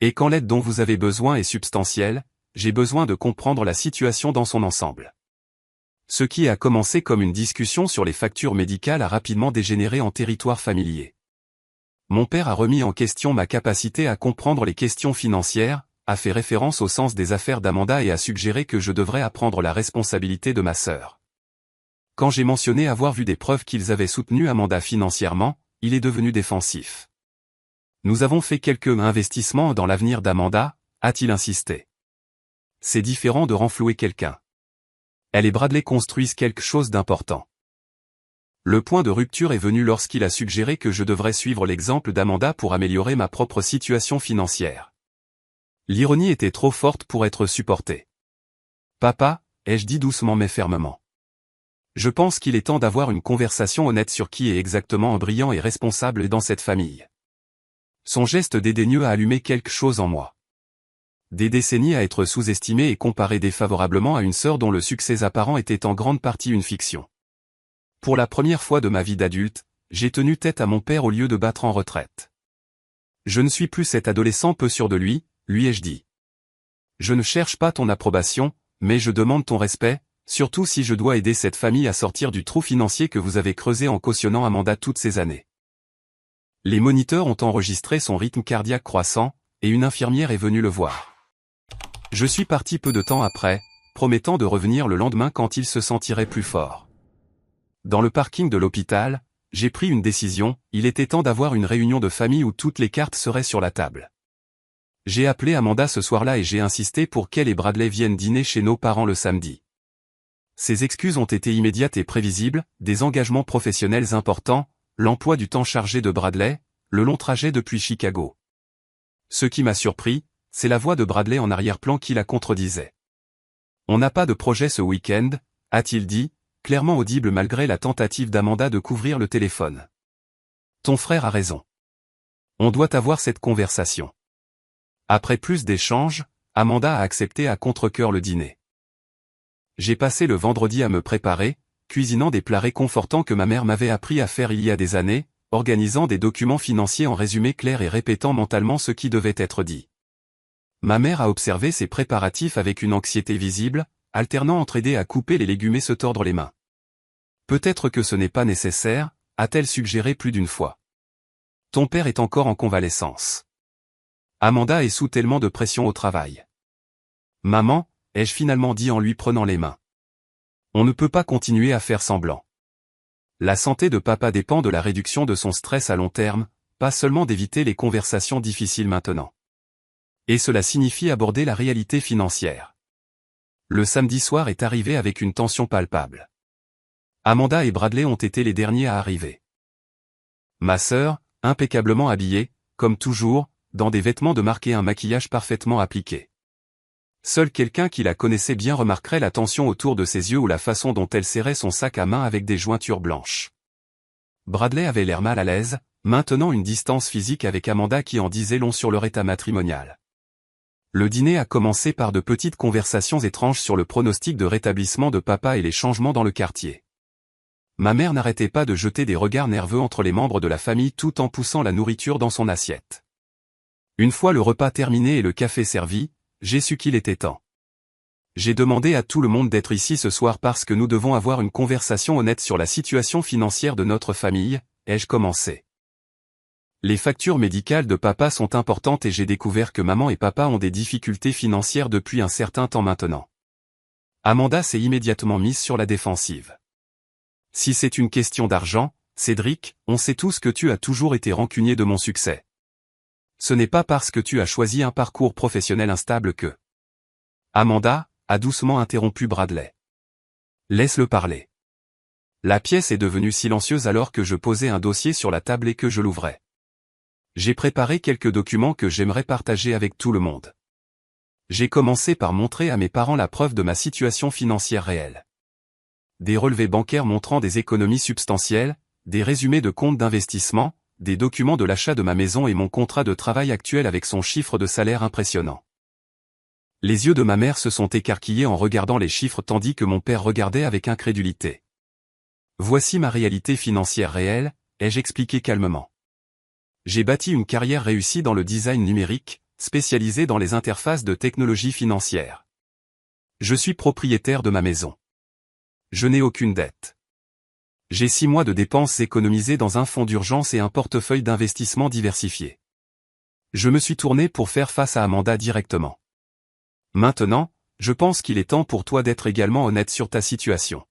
Et quand l'aide dont vous avez besoin est substantielle, j'ai besoin de comprendre la situation dans son ensemble. Ce qui a commencé comme une discussion sur les factures médicales a rapidement dégénéré en territoire familier. Mon père a remis en question ma capacité à comprendre les questions financières, a fait référence au sens des affaires d'Amanda et a suggéré que je devrais apprendre la responsabilité de ma sœur. Quand j'ai mentionné avoir vu des preuves qu'ils avaient soutenu Amanda financièrement, il est devenu défensif. Nous avons fait quelques investissements dans l'avenir d'Amanda, a-t-il insisté. C'est différent de renflouer quelqu'un. Elle et Bradley construisent quelque chose d'important. Le point de rupture est venu lorsqu'il a suggéré que je devrais suivre l'exemple d'Amanda pour améliorer ma propre situation financière. L'ironie était trop forte pour être supportée. Papa, ai-je dit doucement mais fermement. Je pense qu'il est temps d'avoir une conversation honnête sur qui est exactement un brillant et responsable dans cette famille. Son geste dédaigneux a allumé quelque chose en moi. Des décennies à être sous-estimé et comparé défavorablement à une sœur dont le succès apparent était en grande partie une fiction. Pour la première fois de ma vie d'adulte, j'ai tenu tête à mon père au lieu de battre en retraite. Je ne suis plus cet adolescent peu sûr de lui ai-je dit. Je ne cherche pas ton approbation, mais je demande ton respect, surtout si je dois aider cette famille à sortir du trou financier que vous avez creusé en cautionnant Amanda toutes ces années. Les moniteurs ont enregistré son rythme cardiaque croissant, et une infirmière est venue le voir. Je suis parti peu de temps après, promettant de revenir le lendemain quand il se sentirait plus fort. Dans le parking de l'hôpital, j'ai pris une décision, il était temps d'avoir une réunion de famille où toutes les cartes seraient sur la table. J'ai appelé Amanda ce soir-là et j'ai insisté pour qu'elle et Bradley viennent dîner chez nos parents le samedi. Ses excuses ont été immédiates et prévisibles, des engagements professionnels importants, l'emploi du temps chargé de Bradley, le long trajet depuis Chicago. Ce qui m'a surpris, c'est la voix de Bradley en arrière-plan qui la contredisait. On n'a pas de projet ce week-end, a-t-il dit, clairement audible malgré la tentative d'Amanda de couvrir le téléphone. Ton frère a raison. On doit avoir cette conversation. Après plus d'échanges, Amanda a accepté à contre-cœur le dîner. J'ai passé le vendredi à me préparer, cuisinant des plats réconfortants que ma mère m'avait appris à faire il y a des années, organisant des documents financiers en résumé clair et répétant mentalement ce qui devait être dit. Ma mère a observé ces préparatifs avec une anxiété visible, alternant entre aider à couper les légumes et se tordre les mains. Peut-être que ce n'est pas nécessaire, a-t-elle suggéré plus d'une fois. Ton père est encore en convalescence. Amanda est sous tellement de pression au travail. Maman, ai-je finalement dit en lui prenant les mains. On ne peut pas continuer à faire semblant. La santé de papa dépend de la réduction de son stress à long terme, pas seulement d'éviter les conversations difficiles maintenant. Et cela signifie aborder la réalité financière. Le samedi soir est arrivé avec une tension palpable. Amanda et Bradley ont été les derniers à arriver. Ma sœur, impeccablement habillée, comme toujours, dans des vêtements de marque et un maquillage parfaitement appliqué. Seul quelqu'un qui la connaissait bien remarquerait la tension autour de ses yeux ou la façon dont elle serrait son sac à main avec des jointures blanches. Bradley avait l'air mal à l'aise, maintenant une distance physique avec Amanda qui en disait long sur leur état matrimonial. Le dîner a commencé par de petites conversations étranges sur le pronostic de rétablissement de papa et les changements dans le quartier. Ma mère n'arrêtait pas de jeter des regards nerveux entre les membres de la famille tout en poussant la nourriture dans son assiette. Une fois le repas terminé et le café servi, j'ai su qu'il était temps. J'ai demandé à tout le monde d'être ici ce soir parce que nous devons avoir une conversation honnête sur la situation financière de notre famille, ai-je commencé. Les factures médicales de papa sont importantes et j'ai découvert que maman et papa ont des difficultés financières depuis un certain temps maintenant. Amanda s'est immédiatement mise sur la défensive. Si c'est une question d'argent, Cédric, on sait tous que tu as toujours été rancunier de mon succès. Ce n'est pas parce que tu as choisi un parcours professionnel instable que... Amanda a doucement interrompu Bradley. Laisse-le parler. La pièce est devenue silencieuse alors que je posais un dossier sur la table et que je l'ouvrais. J'ai préparé quelques documents que j'aimerais partager avec tout le monde. J'ai commencé par montrer à mes parents la preuve de ma situation financière réelle. Des relevés bancaires montrant des économies substantielles, des résumés de comptes d'investissement, des documents de l'achat de ma maison et mon contrat de travail actuel avec son chiffre de salaire impressionnant. Les yeux de ma mère se sont écarquillés en regardant les chiffres tandis que mon père regardait avec incrédulité. Voici ma réalité financière réelle, ai-je expliqué calmement. J'ai bâti une carrière réussie dans le design numérique, spécialisée dans les interfaces de technologie financière. Je suis propriétaire de ma maison. Je n'ai aucune dette. J'ai 6 mois de dépenses économisées dans un fonds d'urgence et un portefeuille d'investissement diversifié. Je me suis tourné pour faire face à Amanda directement. Maintenant, je pense qu'il est temps pour toi d'être également honnête sur ta situation.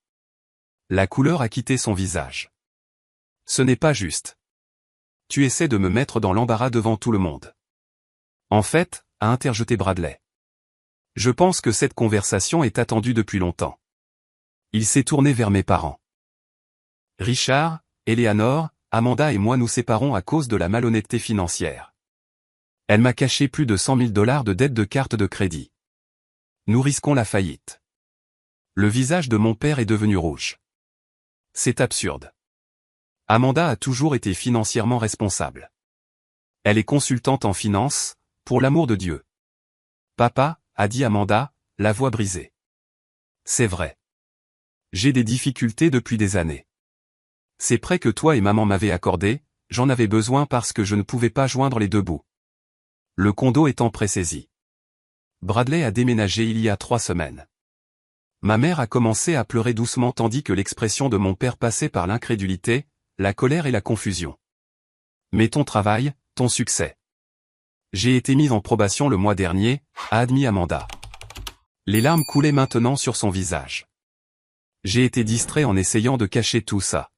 La couleur a quitté son visage. Ce n'est pas juste. Tu essaies de me mettre dans l'embarras devant tout le monde. En fait, a interjeté Bradley. Je pense que cette conversation est attendue depuis longtemps. Il s'est tourné vers mes parents. Richard, Eleanor, Amanda et moi nous séparons à cause de la malhonnêteté financière. Elle m'a caché plus de 100 000 $ de dettes de carte de crédit. Nous risquons la faillite. Le visage de mon père est devenu rouge. C'est absurde. Amanda a toujours été financièrement responsable. Elle est consultante en finance, pour l'amour de Dieu. Papa, a dit Amanda, la voix brisée. C'est vrai. J'ai des difficultés depuis des années. Ces prêts que toi et maman m'avaient accordés, j'en avais besoin parce que je ne pouvais pas joindre les deux bouts. Le condo étant pré-saisi. Bradley a déménagé il y a 3 semaines. Ma mère a commencé à pleurer doucement tandis que l'expression de mon père passait par l'incrédulité, la colère et la confusion. Mais ton travail, ton succès. J'ai été mise en probation le mois dernier, a admis Amanda. Les larmes coulaient maintenant sur son visage. J'ai été distrait en essayant de cacher tout ça.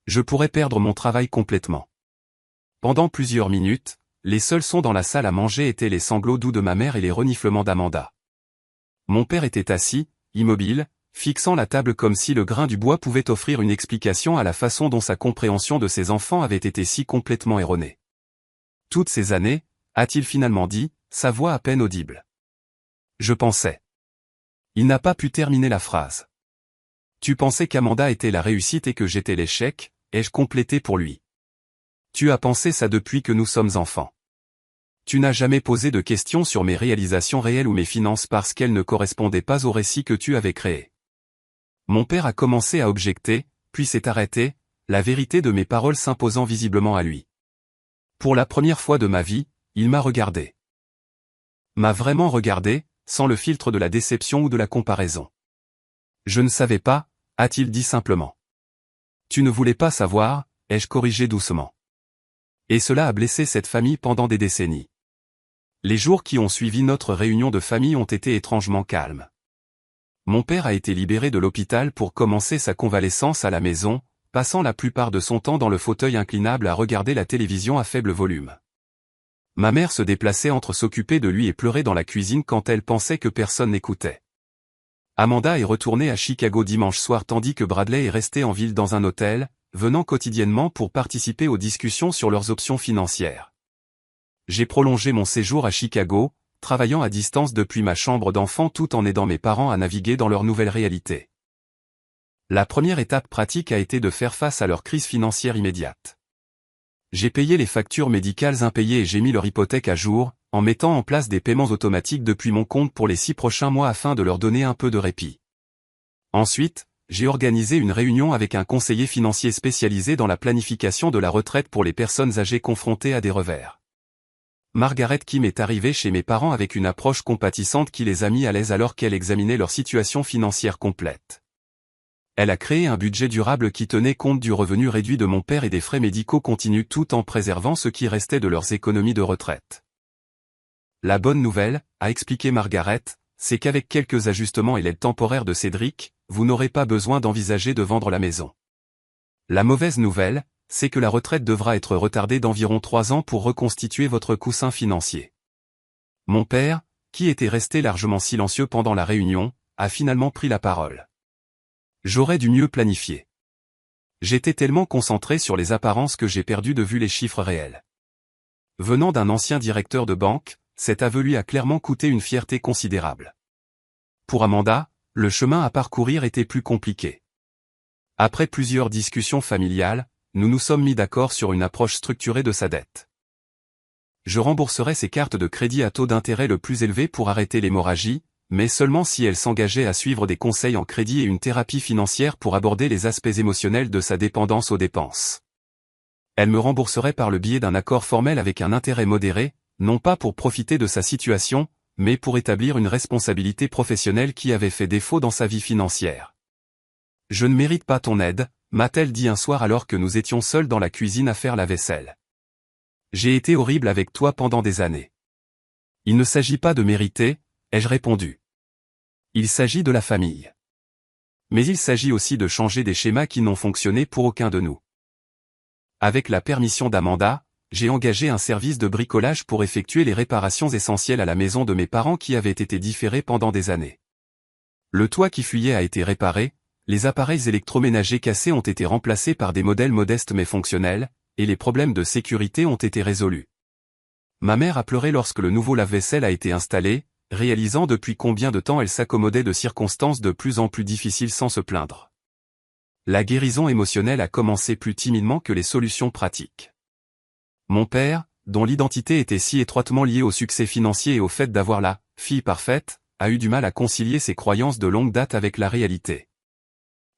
Je pourrais perdre mon travail complètement. Pendant plusieurs minutes, les seuls sons dans la salle à manger étaient les sanglots doux de ma mère et les reniflements d'Amanda. Mon père était assis, immobile, fixant la table comme si le grain du bois pouvait offrir une explication à la façon dont sa compréhension de ses enfants avait été si complètement erronée. Toutes ces années, a-t-il finalement dit, sa voix à peine audible. Je pensais. Il n'a pas pu terminer la phrase. Tu pensais qu'Amanda était la réussite et que j'étais l'échec, ai-je complété pour lui. Tu as pensé ça depuis que nous sommes enfants. Tu n'as jamais posé de questions sur mes réalisations réelles ou mes finances parce qu'elles ne correspondaient pas au récit que tu avais créé. Mon père a commencé à objecter, puis s'est arrêté, la vérité de mes paroles s'imposant visiblement à lui. Pour la première fois de ma vie, il m'a regardé. M'a vraiment regardé, sans le filtre de la déception ou de la comparaison. Je ne savais pas, a-t-il dit simplement. Tu ne voulais pas savoir, ai-je corrigé doucement. Et cela a blessé cette famille pendant des décennies. Les jours qui ont suivi notre réunion de famille ont été étrangement calmes. Mon père a été libéré de l'hôpital pour commencer sa convalescence à la maison, passant la plupart de son temps dans le fauteuil inclinable à regarder la télévision à faible volume. Ma mère se déplaçait entre s'occuper de lui et pleurer dans la cuisine quand elle pensait que personne n'écoutait. Amanda est retournée à Chicago dimanche soir tandis que Bradley est resté en ville dans un hôtel, venant quotidiennement pour participer aux discussions sur leurs options financières. J'ai prolongé mon séjour à Chicago, travaillant à distance depuis ma chambre d'enfant tout en aidant mes parents à naviguer dans leur nouvelle réalité. La première étape pratique a été de faire face à leur crise financière immédiate. J'ai payé les factures médicales impayées et j'ai mis leur hypothèque à jour, en mettant en place des paiements automatiques depuis mon compte pour les 6 prochains mois afin de leur donner un peu de répit. Ensuite, j'ai organisé une réunion avec un conseiller financier spécialisé dans la planification de la retraite pour les personnes âgées confrontées à des revers. Margaret Kim est arrivée chez mes parents avec une approche compatissante qui les a mis à l'aise alors qu'elle examinait leur situation financière complète. Elle a créé un budget durable qui tenait compte du revenu réduit de mon père et des frais médicaux continus tout en préservant ce qui restait de leurs économies de retraite. La bonne nouvelle, a expliqué Margaret, c'est qu'avec quelques ajustements et l'aide temporaire de Cédric, vous n'aurez pas besoin d'envisager de vendre la maison. La mauvaise nouvelle, c'est que la retraite devra être retardée d'environ 3 ans pour reconstituer votre coussin financier. Mon père, qui était resté largement silencieux pendant la réunion, a finalement pris la parole. J'aurais dû mieux planifier. J'étais tellement concentré sur les apparences que j'ai perdu de vue les chiffres réels. Venant d'un ancien directeur de banque, cet aveu lui a clairement coûté une fierté considérable. Pour Amanda, le chemin à parcourir était plus compliqué. Après plusieurs discussions familiales, nous nous sommes mis d'accord sur une approche structurée de sa dette. Je rembourserai ses cartes de crédit à taux d'intérêt le plus élevé pour arrêter l'hémorragie, mais seulement si elle s'engageait à suivre des conseils en crédit et une thérapie financière pour aborder les aspects émotionnels de sa dépendance aux dépenses. Elle me rembourserait par le biais d'un accord formel avec un intérêt modéré, non pas pour profiter de sa situation, mais pour établir une responsabilité professionnelle qui avait fait défaut dans sa vie financière. Je ne mérite pas ton aide, m'a-t-elle dit un soir alors que nous étions seuls dans la cuisine à faire la vaisselle. J'ai été horrible avec toi pendant des années. Il ne s'agit pas de mériter, ai-je répondu. Il s'agit de la famille. Mais il s'agit aussi de changer des schémas qui n'ont fonctionné pour aucun de nous. Avec la permission d'Amanda, j'ai engagé un service de bricolage pour effectuer les réparations essentielles à la maison de mes parents qui avaient été différées pendant des années. Le toit qui fuyait a été réparé, les appareils électroménagers cassés ont été remplacés par des modèles modestes mais fonctionnels, et les problèmes de sécurité ont été résolus. Ma mère a pleuré lorsque le nouveau lave-vaisselle a été installé, réalisant depuis combien de temps elle s'accommodait de circonstances de plus en plus difficiles sans se plaindre. La guérison émotionnelle a commencé plus timidement que les solutions pratiques. Mon père, dont l'identité était si étroitement liée au succès financier et au fait d'avoir la fille parfaite, a eu du mal à concilier ses croyances de longue date avec la réalité.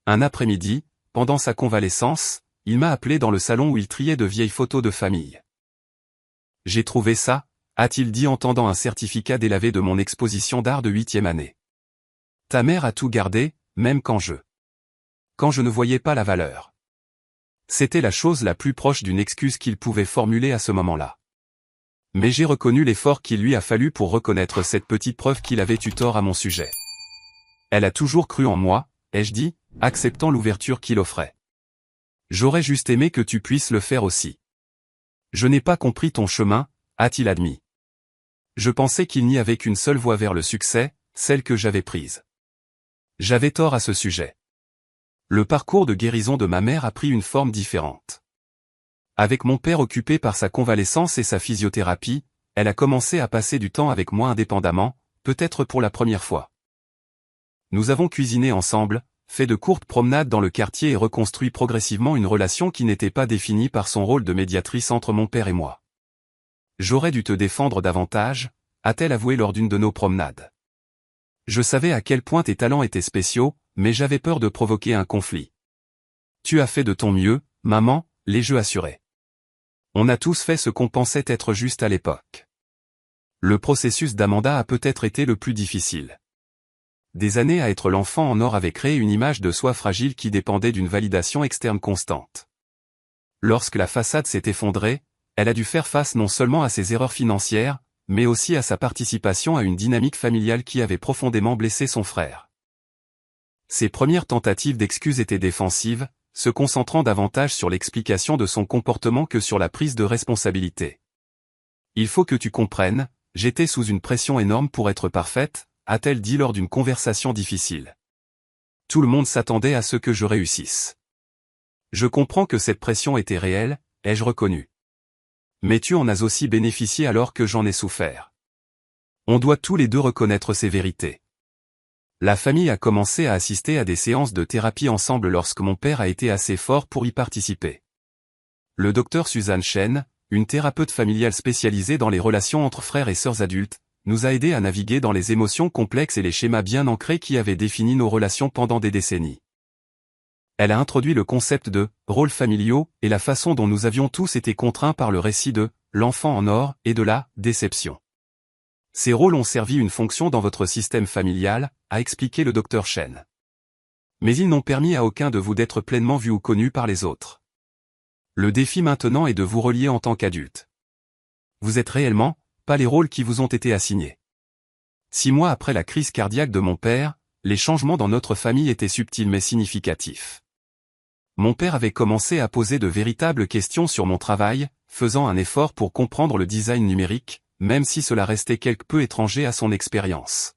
Un après-midi, pendant sa convalescence, il m'a appelé dans le salon où il triait de vieilles photos de famille. J'ai trouvé ça, a-t-il dit en tendant un certificat délavé de mon exposition d'art de 8e année. Ta mère a tout gardé, même quand je ne voyais pas la valeur. C'était la chose la plus proche d'une excuse qu'il pouvait formuler à ce moment-là. Mais j'ai reconnu l'effort qu'il lui a fallu pour reconnaître cette petite preuve qu'il avait eu tort à mon sujet. Elle a toujours cru en moi, ai-je dit, acceptant l'ouverture qu'il offrait. J'aurais juste aimé que tu puisses le faire aussi. Je n'ai pas compris ton chemin, a-t-il admis. Je pensais qu'il n'y avait qu'une seule voie vers le succès, celle que j'avais prise. J'avais tort à ce sujet. Le parcours de guérison de ma mère a pris une forme différente. Avec mon père occupé par sa convalescence et sa physiothérapie, elle a commencé à passer du temps avec moi indépendamment, peut-être pour la première fois. Nous avons cuisiné ensemble, fait de courtes promenades dans le quartier et reconstruit progressivement une relation qui n'était pas définie par son rôle de médiatrice entre mon père et moi. J'aurais dû te défendre davantage, a-t-elle avoué lors d'une de nos promenades. Je savais à quel point tes talents étaient spéciaux, mais j'avais peur de provoquer un conflit. Tu as fait de ton mieux, maman, l'ai-je assuré. On a tous fait ce qu'on pensait être juste à l'époque. Le processus d'Amanda a peut-être été le plus difficile. Des années à être l'enfant en or avait créé une image de soi fragile qui dépendait d'une validation externe constante. Lorsque la façade s'est effondrée, elle a dû faire face non seulement à ses erreurs financières, mais aussi à sa participation à une dynamique familiale qui avait profondément blessé son frère. Ses premières tentatives d'excuses étaient défensives, se concentrant davantage sur l'explication de son comportement que sur la prise de responsabilité. Il faut que tu comprennes, j'étais sous une pression énorme pour être parfaite, a-t-elle dit lors d'une conversation difficile. Tout le monde s'attendait à ce que je réussisse. Je comprends que cette pression était réelle, ai-je reconnu. Mais tu en as aussi bénéficié alors que j'en ai souffert. On doit tous les deux reconnaître ces vérités. La famille a commencé à assister à des séances de thérapie ensemble lorsque mon père a été assez fort pour y participer. Le docteur Suzanne Chen, une thérapeute familiale spécialisée dans les relations entre frères et sœurs adultes, nous a aidés à naviguer dans les émotions complexes et les schémas bien ancrés qui avaient défini nos relations pendant des décennies. Elle a introduit le concept de « rôles familiaux » et la façon dont nous avions tous été contraints par le récit de « l'enfant en or » et de la « déception ». Ces rôles ont servi une fonction dans votre système familial, a expliqué le docteur Chen. Mais ils n'ont permis à aucun de vous d'être pleinement vu ou connu par les autres. Le défi maintenant est de vous relier en tant qu'adulte. Vous êtes réellement, pas les rôles qui vous ont été assignés. 6 mois après la crise cardiaque de mon père, les changements dans notre famille étaient subtils mais significatifs. Mon père avait commencé à poser de véritables questions sur mon travail, faisant un effort pour comprendre le design numérique, même si cela restait quelque peu étranger à son expérience.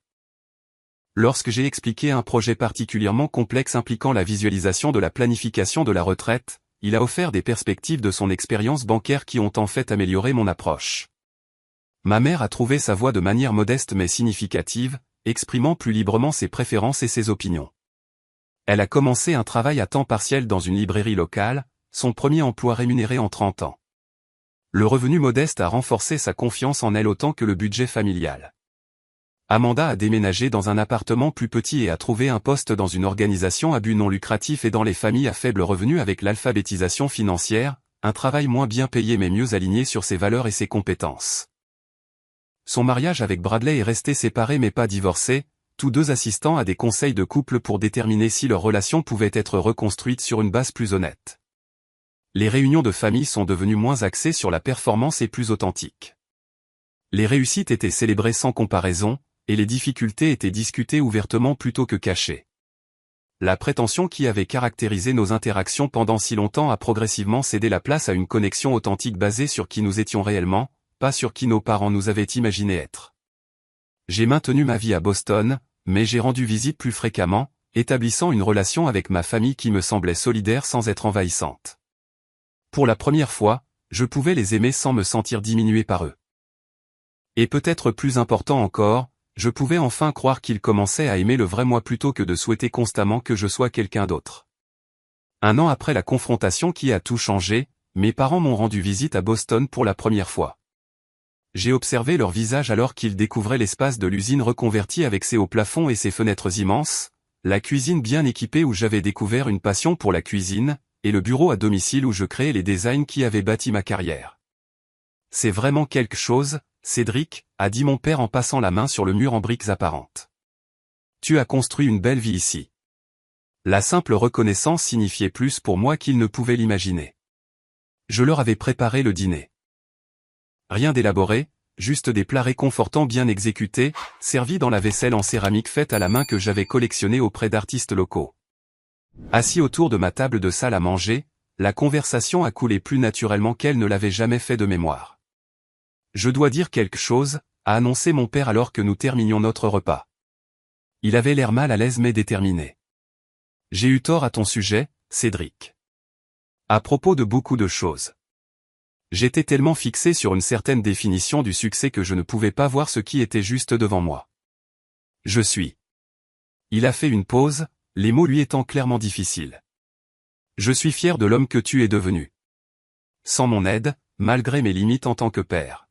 Lorsque j'ai expliqué un projet particulièrement complexe impliquant la visualisation de la planification de la retraite, il a offert des perspectives de son expérience bancaire qui ont en fait amélioré mon approche. Ma mère a trouvé sa voie de manière modeste mais significative, exprimant plus librement ses préférences et ses opinions. Elle a commencé un travail à temps partiel dans une librairie locale, son premier emploi rémunéré en 30 ans. Le revenu modeste a renforcé sa confiance en elle autant que le budget familial. Amanda a déménagé dans un appartement plus petit et a trouvé un poste dans une organisation à but non lucratif et dans les familles à faible revenu avec l'alphabétisation financière, un travail moins bien payé mais mieux aligné sur ses valeurs et ses compétences. Son mariage avec Bradley est resté séparé mais pas divorcé, tous deux assistant à des conseils de couple pour déterminer si leur relation pouvait être reconstruite sur une base plus honnête. Les réunions de famille sont devenues moins axées sur la performance et plus authentiques. Les réussites étaient célébrées sans comparaison, et les difficultés étaient discutées ouvertement plutôt que cachées. La prétention qui avait caractérisé nos interactions pendant si longtemps a progressivement cédé la place à une connexion authentique basée sur qui nous étions réellement, pas sur qui nos parents nous avaient imaginé être. J'ai maintenu ma vie à Boston, mais j'ai rendu visite plus fréquemment, établissant une relation avec ma famille qui me semblait solidaire sans être envahissante. Pour la première fois, je pouvais les aimer sans me sentir diminué par eux. Et peut-être plus important encore, je pouvais enfin croire qu'ils commençaient à aimer le vrai moi plutôt que de souhaiter constamment que je sois quelqu'un d'autre. 1 an après la confrontation qui a tout changé, mes parents m'ont rendu visite à Boston pour la première fois. J'ai observé leur visage alors qu'ils découvraient l'espace de l'usine reconvertie avec ses hauts plafonds et ses fenêtres immenses, la cuisine bien équipée où j'avais découvert une passion pour la cuisine, et le bureau à domicile où je créais les designs qui avaient bâti ma carrière. C'est vraiment quelque chose, Cédric, a dit mon père en passant la main sur le mur en briques apparentes. Tu as construit une belle vie ici. La simple reconnaissance signifiait plus pour moi qu'ils ne pouvaient l'imaginer. Je leur avais préparé le dîner. Rien d'élaboré, juste des plats réconfortants bien exécutés, servis dans la vaisselle en céramique faite à la main que j'avais collectionnée auprès d'artistes locaux. Assis autour de ma table de salle à manger, la conversation a coulé plus naturellement qu'elle ne l'avait jamais fait de mémoire. Je dois dire quelque chose, a annoncé mon père alors que nous terminions notre repas. Il avait l'air mal à l'aise mais déterminé. J'ai eu tort à ton sujet, Cédric. À propos de beaucoup de choses. J'étais tellement fixé sur une certaine définition du succès que je ne pouvais pas voir ce qui était juste devant moi. Je suis. Il a fait une pause, les mots lui étant clairement difficiles. Je suis fier de l'homme que tu es devenu. Sans mon aide, malgré mes limites en tant que père.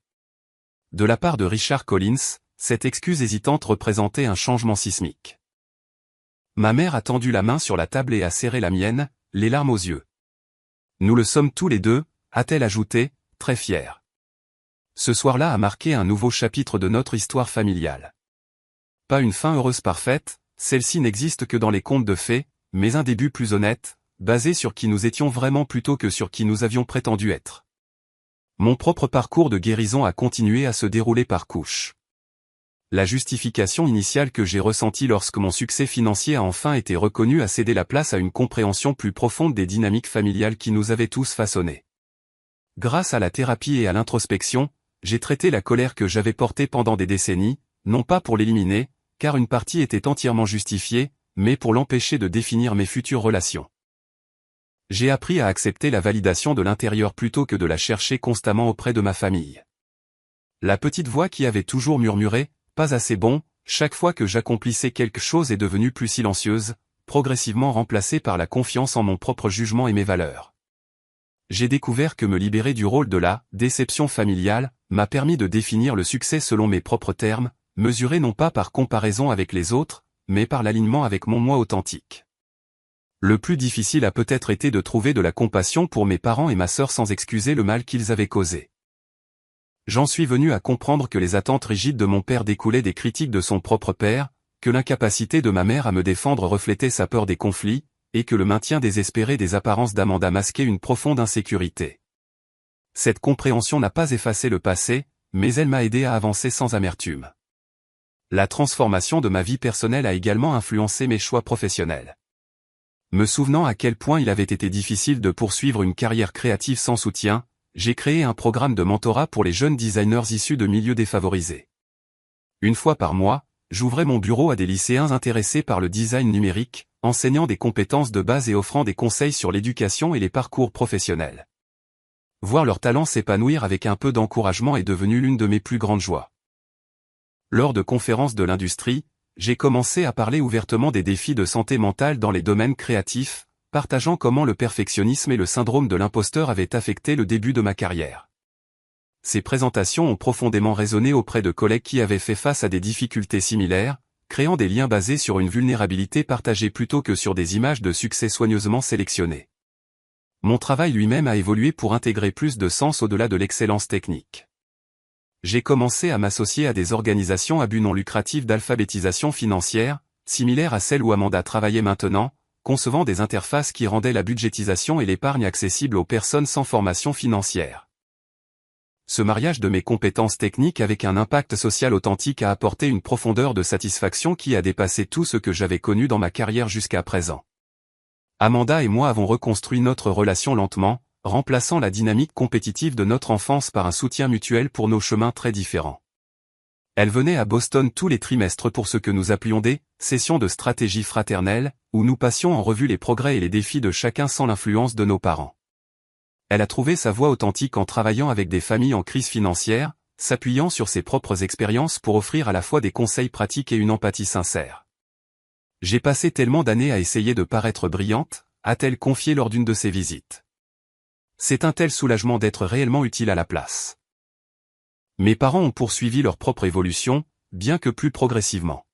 De la part de Richard Collins, cette excuse hésitante représentait un changement sismique. Ma mère a tendu la main sur la table et a serré la mienne, les larmes aux yeux. Nous le sommes tous les deux, a-t-elle ajouté, très fière. Ce soir-là a marqué un nouveau chapitre de notre histoire familiale. Pas une fin heureuse parfaite, celle-ci n'existe que dans les contes de fées, mais un début plus honnête, basé sur qui nous étions vraiment plutôt que sur qui nous avions prétendu être. Mon propre parcours de guérison a continué à se dérouler par couches. La justification initiale que j'ai ressentie lorsque mon succès financier a enfin été reconnu a cédé la place à une compréhension plus profonde des dynamiques familiales qui nous avaient tous façonnés. Grâce à la thérapie et à l'introspection, j'ai traité la colère que j'avais portée pendant des décennies, non pas pour l'éliminer, car une partie était entièrement justifiée, mais pour l'empêcher de définir mes futures relations. J'ai appris à accepter la validation de l'intérieur plutôt que de la chercher constamment auprès de ma famille. La petite voix qui avait toujours murmuré « pas assez bon », chaque fois que j'accomplissais quelque chose est devenue plus silencieuse, progressivement remplacée par la confiance en mon propre jugement et mes valeurs. J'ai découvert que me libérer du rôle de la déception familiale m'a permis de définir le succès selon mes propres termes, mesuré non pas par comparaison avec les autres, mais par l'alignement avec mon moi authentique. Le plus difficile a peut-être été de trouver de la compassion pour mes parents et ma sœur sans excuser le mal qu'ils avaient causé. J'en suis venu à comprendre que les attentes rigides de mon père découlaient des critiques de son propre père, que l'incapacité de ma mère à me défendre reflétait sa peur des conflits, et que le maintien désespéré des apparences d'Amanda masquait une profonde insécurité. Cette compréhension n'a pas effacé le passé, mais elle m'a aidé à avancer sans amertume. La transformation de ma vie personnelle a également influencé mes choix professionnels. Me souvenant à quel point il avait été difficile de poursuivre une carrière créative sans soutien, j'ai créé un programme de mentorat pour les jeunes designers issus de milieux défavorisés. Une fois par mois, j'ouvrais mon bureau à des lycéens intéressés par le design numérique, enseignant des compétences de base et offrant des conseils sur l'éducation et les parcours professionnels. Voir leurs talents s'épanouir avec un peu d'encouragement est devenu l'une de mes plus grandes joies. Lors de conférences de l'industrie, j'ai commencé à parler ouvertement des défis de santé mentale dans les domaines créatifs, partageant comment le perfectionnisme et le syndrome de l'imposteur avaient affecté le début de ma carrière. Ces présentations ont profondément résonné auprès de collègues qui avaient fait face à des difficultés similaires, créant des liens basés sur une vulnérabilité partagée plutôt que sur des images de succès soigneusement sélectionnées. Mon travail lui-même a évolué pour intégrer plus de sens au-delà de l'excellence technique. J'ai commencé à m'associer à des organisations à but non lucratif d'alphabétisation financière, similaires à celles où Amanda travaillait maintenant, concevant des interfaces qui rendaient la budgétisation et l'épargne accessibles aux personnes sans formation financière. Ce mariage de mes compétences techniques avec un impact social authentique a apporté une profondeur de satisfaction qui a dépassé tout ce que j'avais connu dans ma carrière jusqu'à présent. Amanda et moi avons reconstruit notre relation lentement, remplaçant la dynamique compétitive de notre enfance par un soutien mutuel pour nos chemins très différents. Elle venait à Boston tous les trimestres pour ce que nous appelions des sessions de stratégie fraternelle, où nous passions en revue les progrès et les défis de chacun sans l'influence de nos parents. Elle a trouvé sa voie authentique en travaillant avec des familles en crise financière, s'appuyant sur ses propres expériences pour offrir à la fois des conseils pratiques et une empathie sincère. J'ai passé tellement d'années à essayer de paraître brillante, a-t-elle confié lors d'une de ses visites. C'est un tel soulagement d'être réellement utile à la place. Mes parents ont poursuivi leur propre évolution, bien que plus progressivement.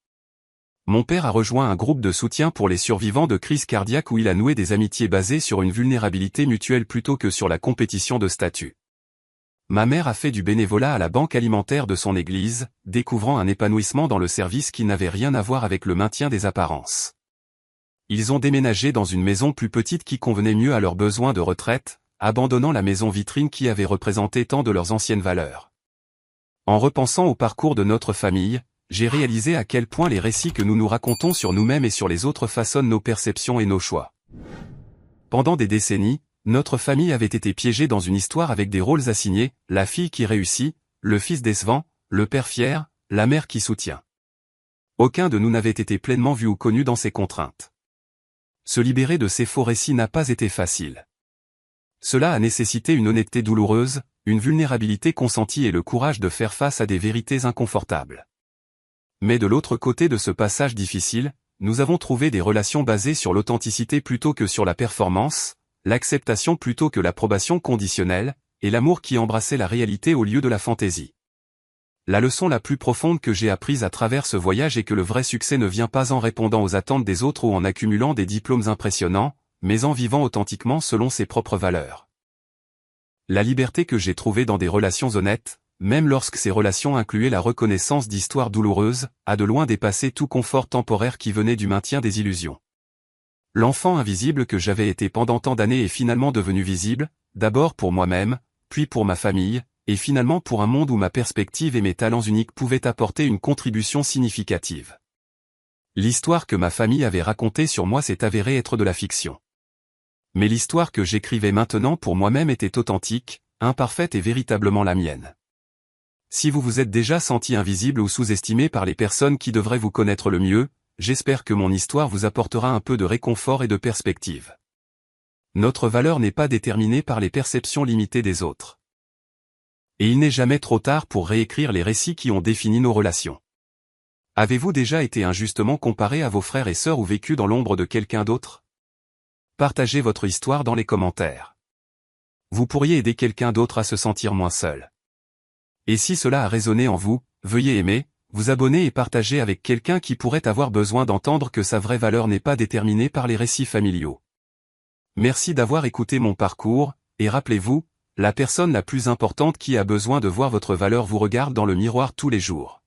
Mon père a rejoint un groupe de soutien pour les survivants de crise cardiaque où il a noué des amitiés basées sur une vulnérabilité mutuelle plutôt que sur la compétition de statut. Ma mère a fait du bénévolat à la banque alimentaire de son église, découvrant un épanouissement dans le service qui n'avait rien à voir avec le maintien des apparences. Ils ont déménagé dans une maison plus petite qui convenait mieux à leurs besoins de retraite, abandonnant la maison vitrine qui avait représenté tant de leurs anciennes valeurs. En repensant au parcours de notre famille, j'ai réalisé à quel point les récits que nous nous racontons sur nous-mêmes et sur les autres façonnent nos perceptions et nos choix. Pendant des décennies, notre famille avait été piégée dans une histoire avec des rôles assignés, la fille qui réussit, le fils décevant, le père fier, la mère qui soutient. Aucun de nous n'avait été pleinement vu ou connu dans ces contraintes. Se libérer de ces faux récits n'a pas été facile. Cela a nécessité une honnêteté douloureuse, une vulnérabilité consentie et le courage de faire face à des vérités inconfortables. Mais de l'autre côté de ce passage difficile, nous avons trouvé des relations basées sur l'authenticité plutôt que sur la performance, l'acceptation plutôt que l'approbation conditionnelle, et l'amour qui embrassait la réalité au lieu de la fantaisie. La leçon la plus profonde que j'ai apprise à travers ce voyage est que le vrai succès ne vient pas en répondant aux attentes des autres ou en accumulant des diplômes impressionnants, mais en vivant authentiquement selon ses propres valeurs. La liberté que j'ai trouvée dans des relations honnêtes, même lorsque ces relations incluaient la reconnaissance d'histoires douloureuses, a de loin dépassé tout confort temporaire qui venait du maintien des illusions. L'enfant invisible que j'avais été pendant tant d'années est finalement devenu visible, d'abord pour moi-même, puis pour ma famille, et finalement pour un monde où ma perspective et mes talents uniques pouvaient apporter une contribution significative. L'histoire que ma famille avait racontée sur moi s'est avérée être de la fiction. Mais l'histoire que j'écrivais maintenant pour moi-même était authentique, imparfaite et véritablement la mienne. Si vous vous êtes déjà senti invisible ou sous-estimé par les personnes qui devraient vous connaître le mieux, j'espère que mon histoire vous apportera un peu de réconfort et de perspective. Notre valeur n'est pas déterminée par les perceptions limitées des autres. Et il n'est jamais trop tard pour réécrire les récits qui ont défini nos relations. Avez-vous déjà été injustement comparé à vos frères et sœurs ou vécu dans l'ombre de quelqu'un d'autre? Partagez votre histoire dans les commentaires. Vous pourriez aider quelqu'un d'autre à se sentir moins seul. Et si cela a résonné en vous, veuillez aimer, vous abonner et partager avec quelqu'un qui pourrait avoir besoin d'entendre que sa vraie valeur n'est pas déterminée par les récits familiaux. Merci d'avoir écouté mon parcours, et rappelez-vous, la personne la plus importante qui a besoin de voir votre valeur vous regarde dans le miroir tous les jours.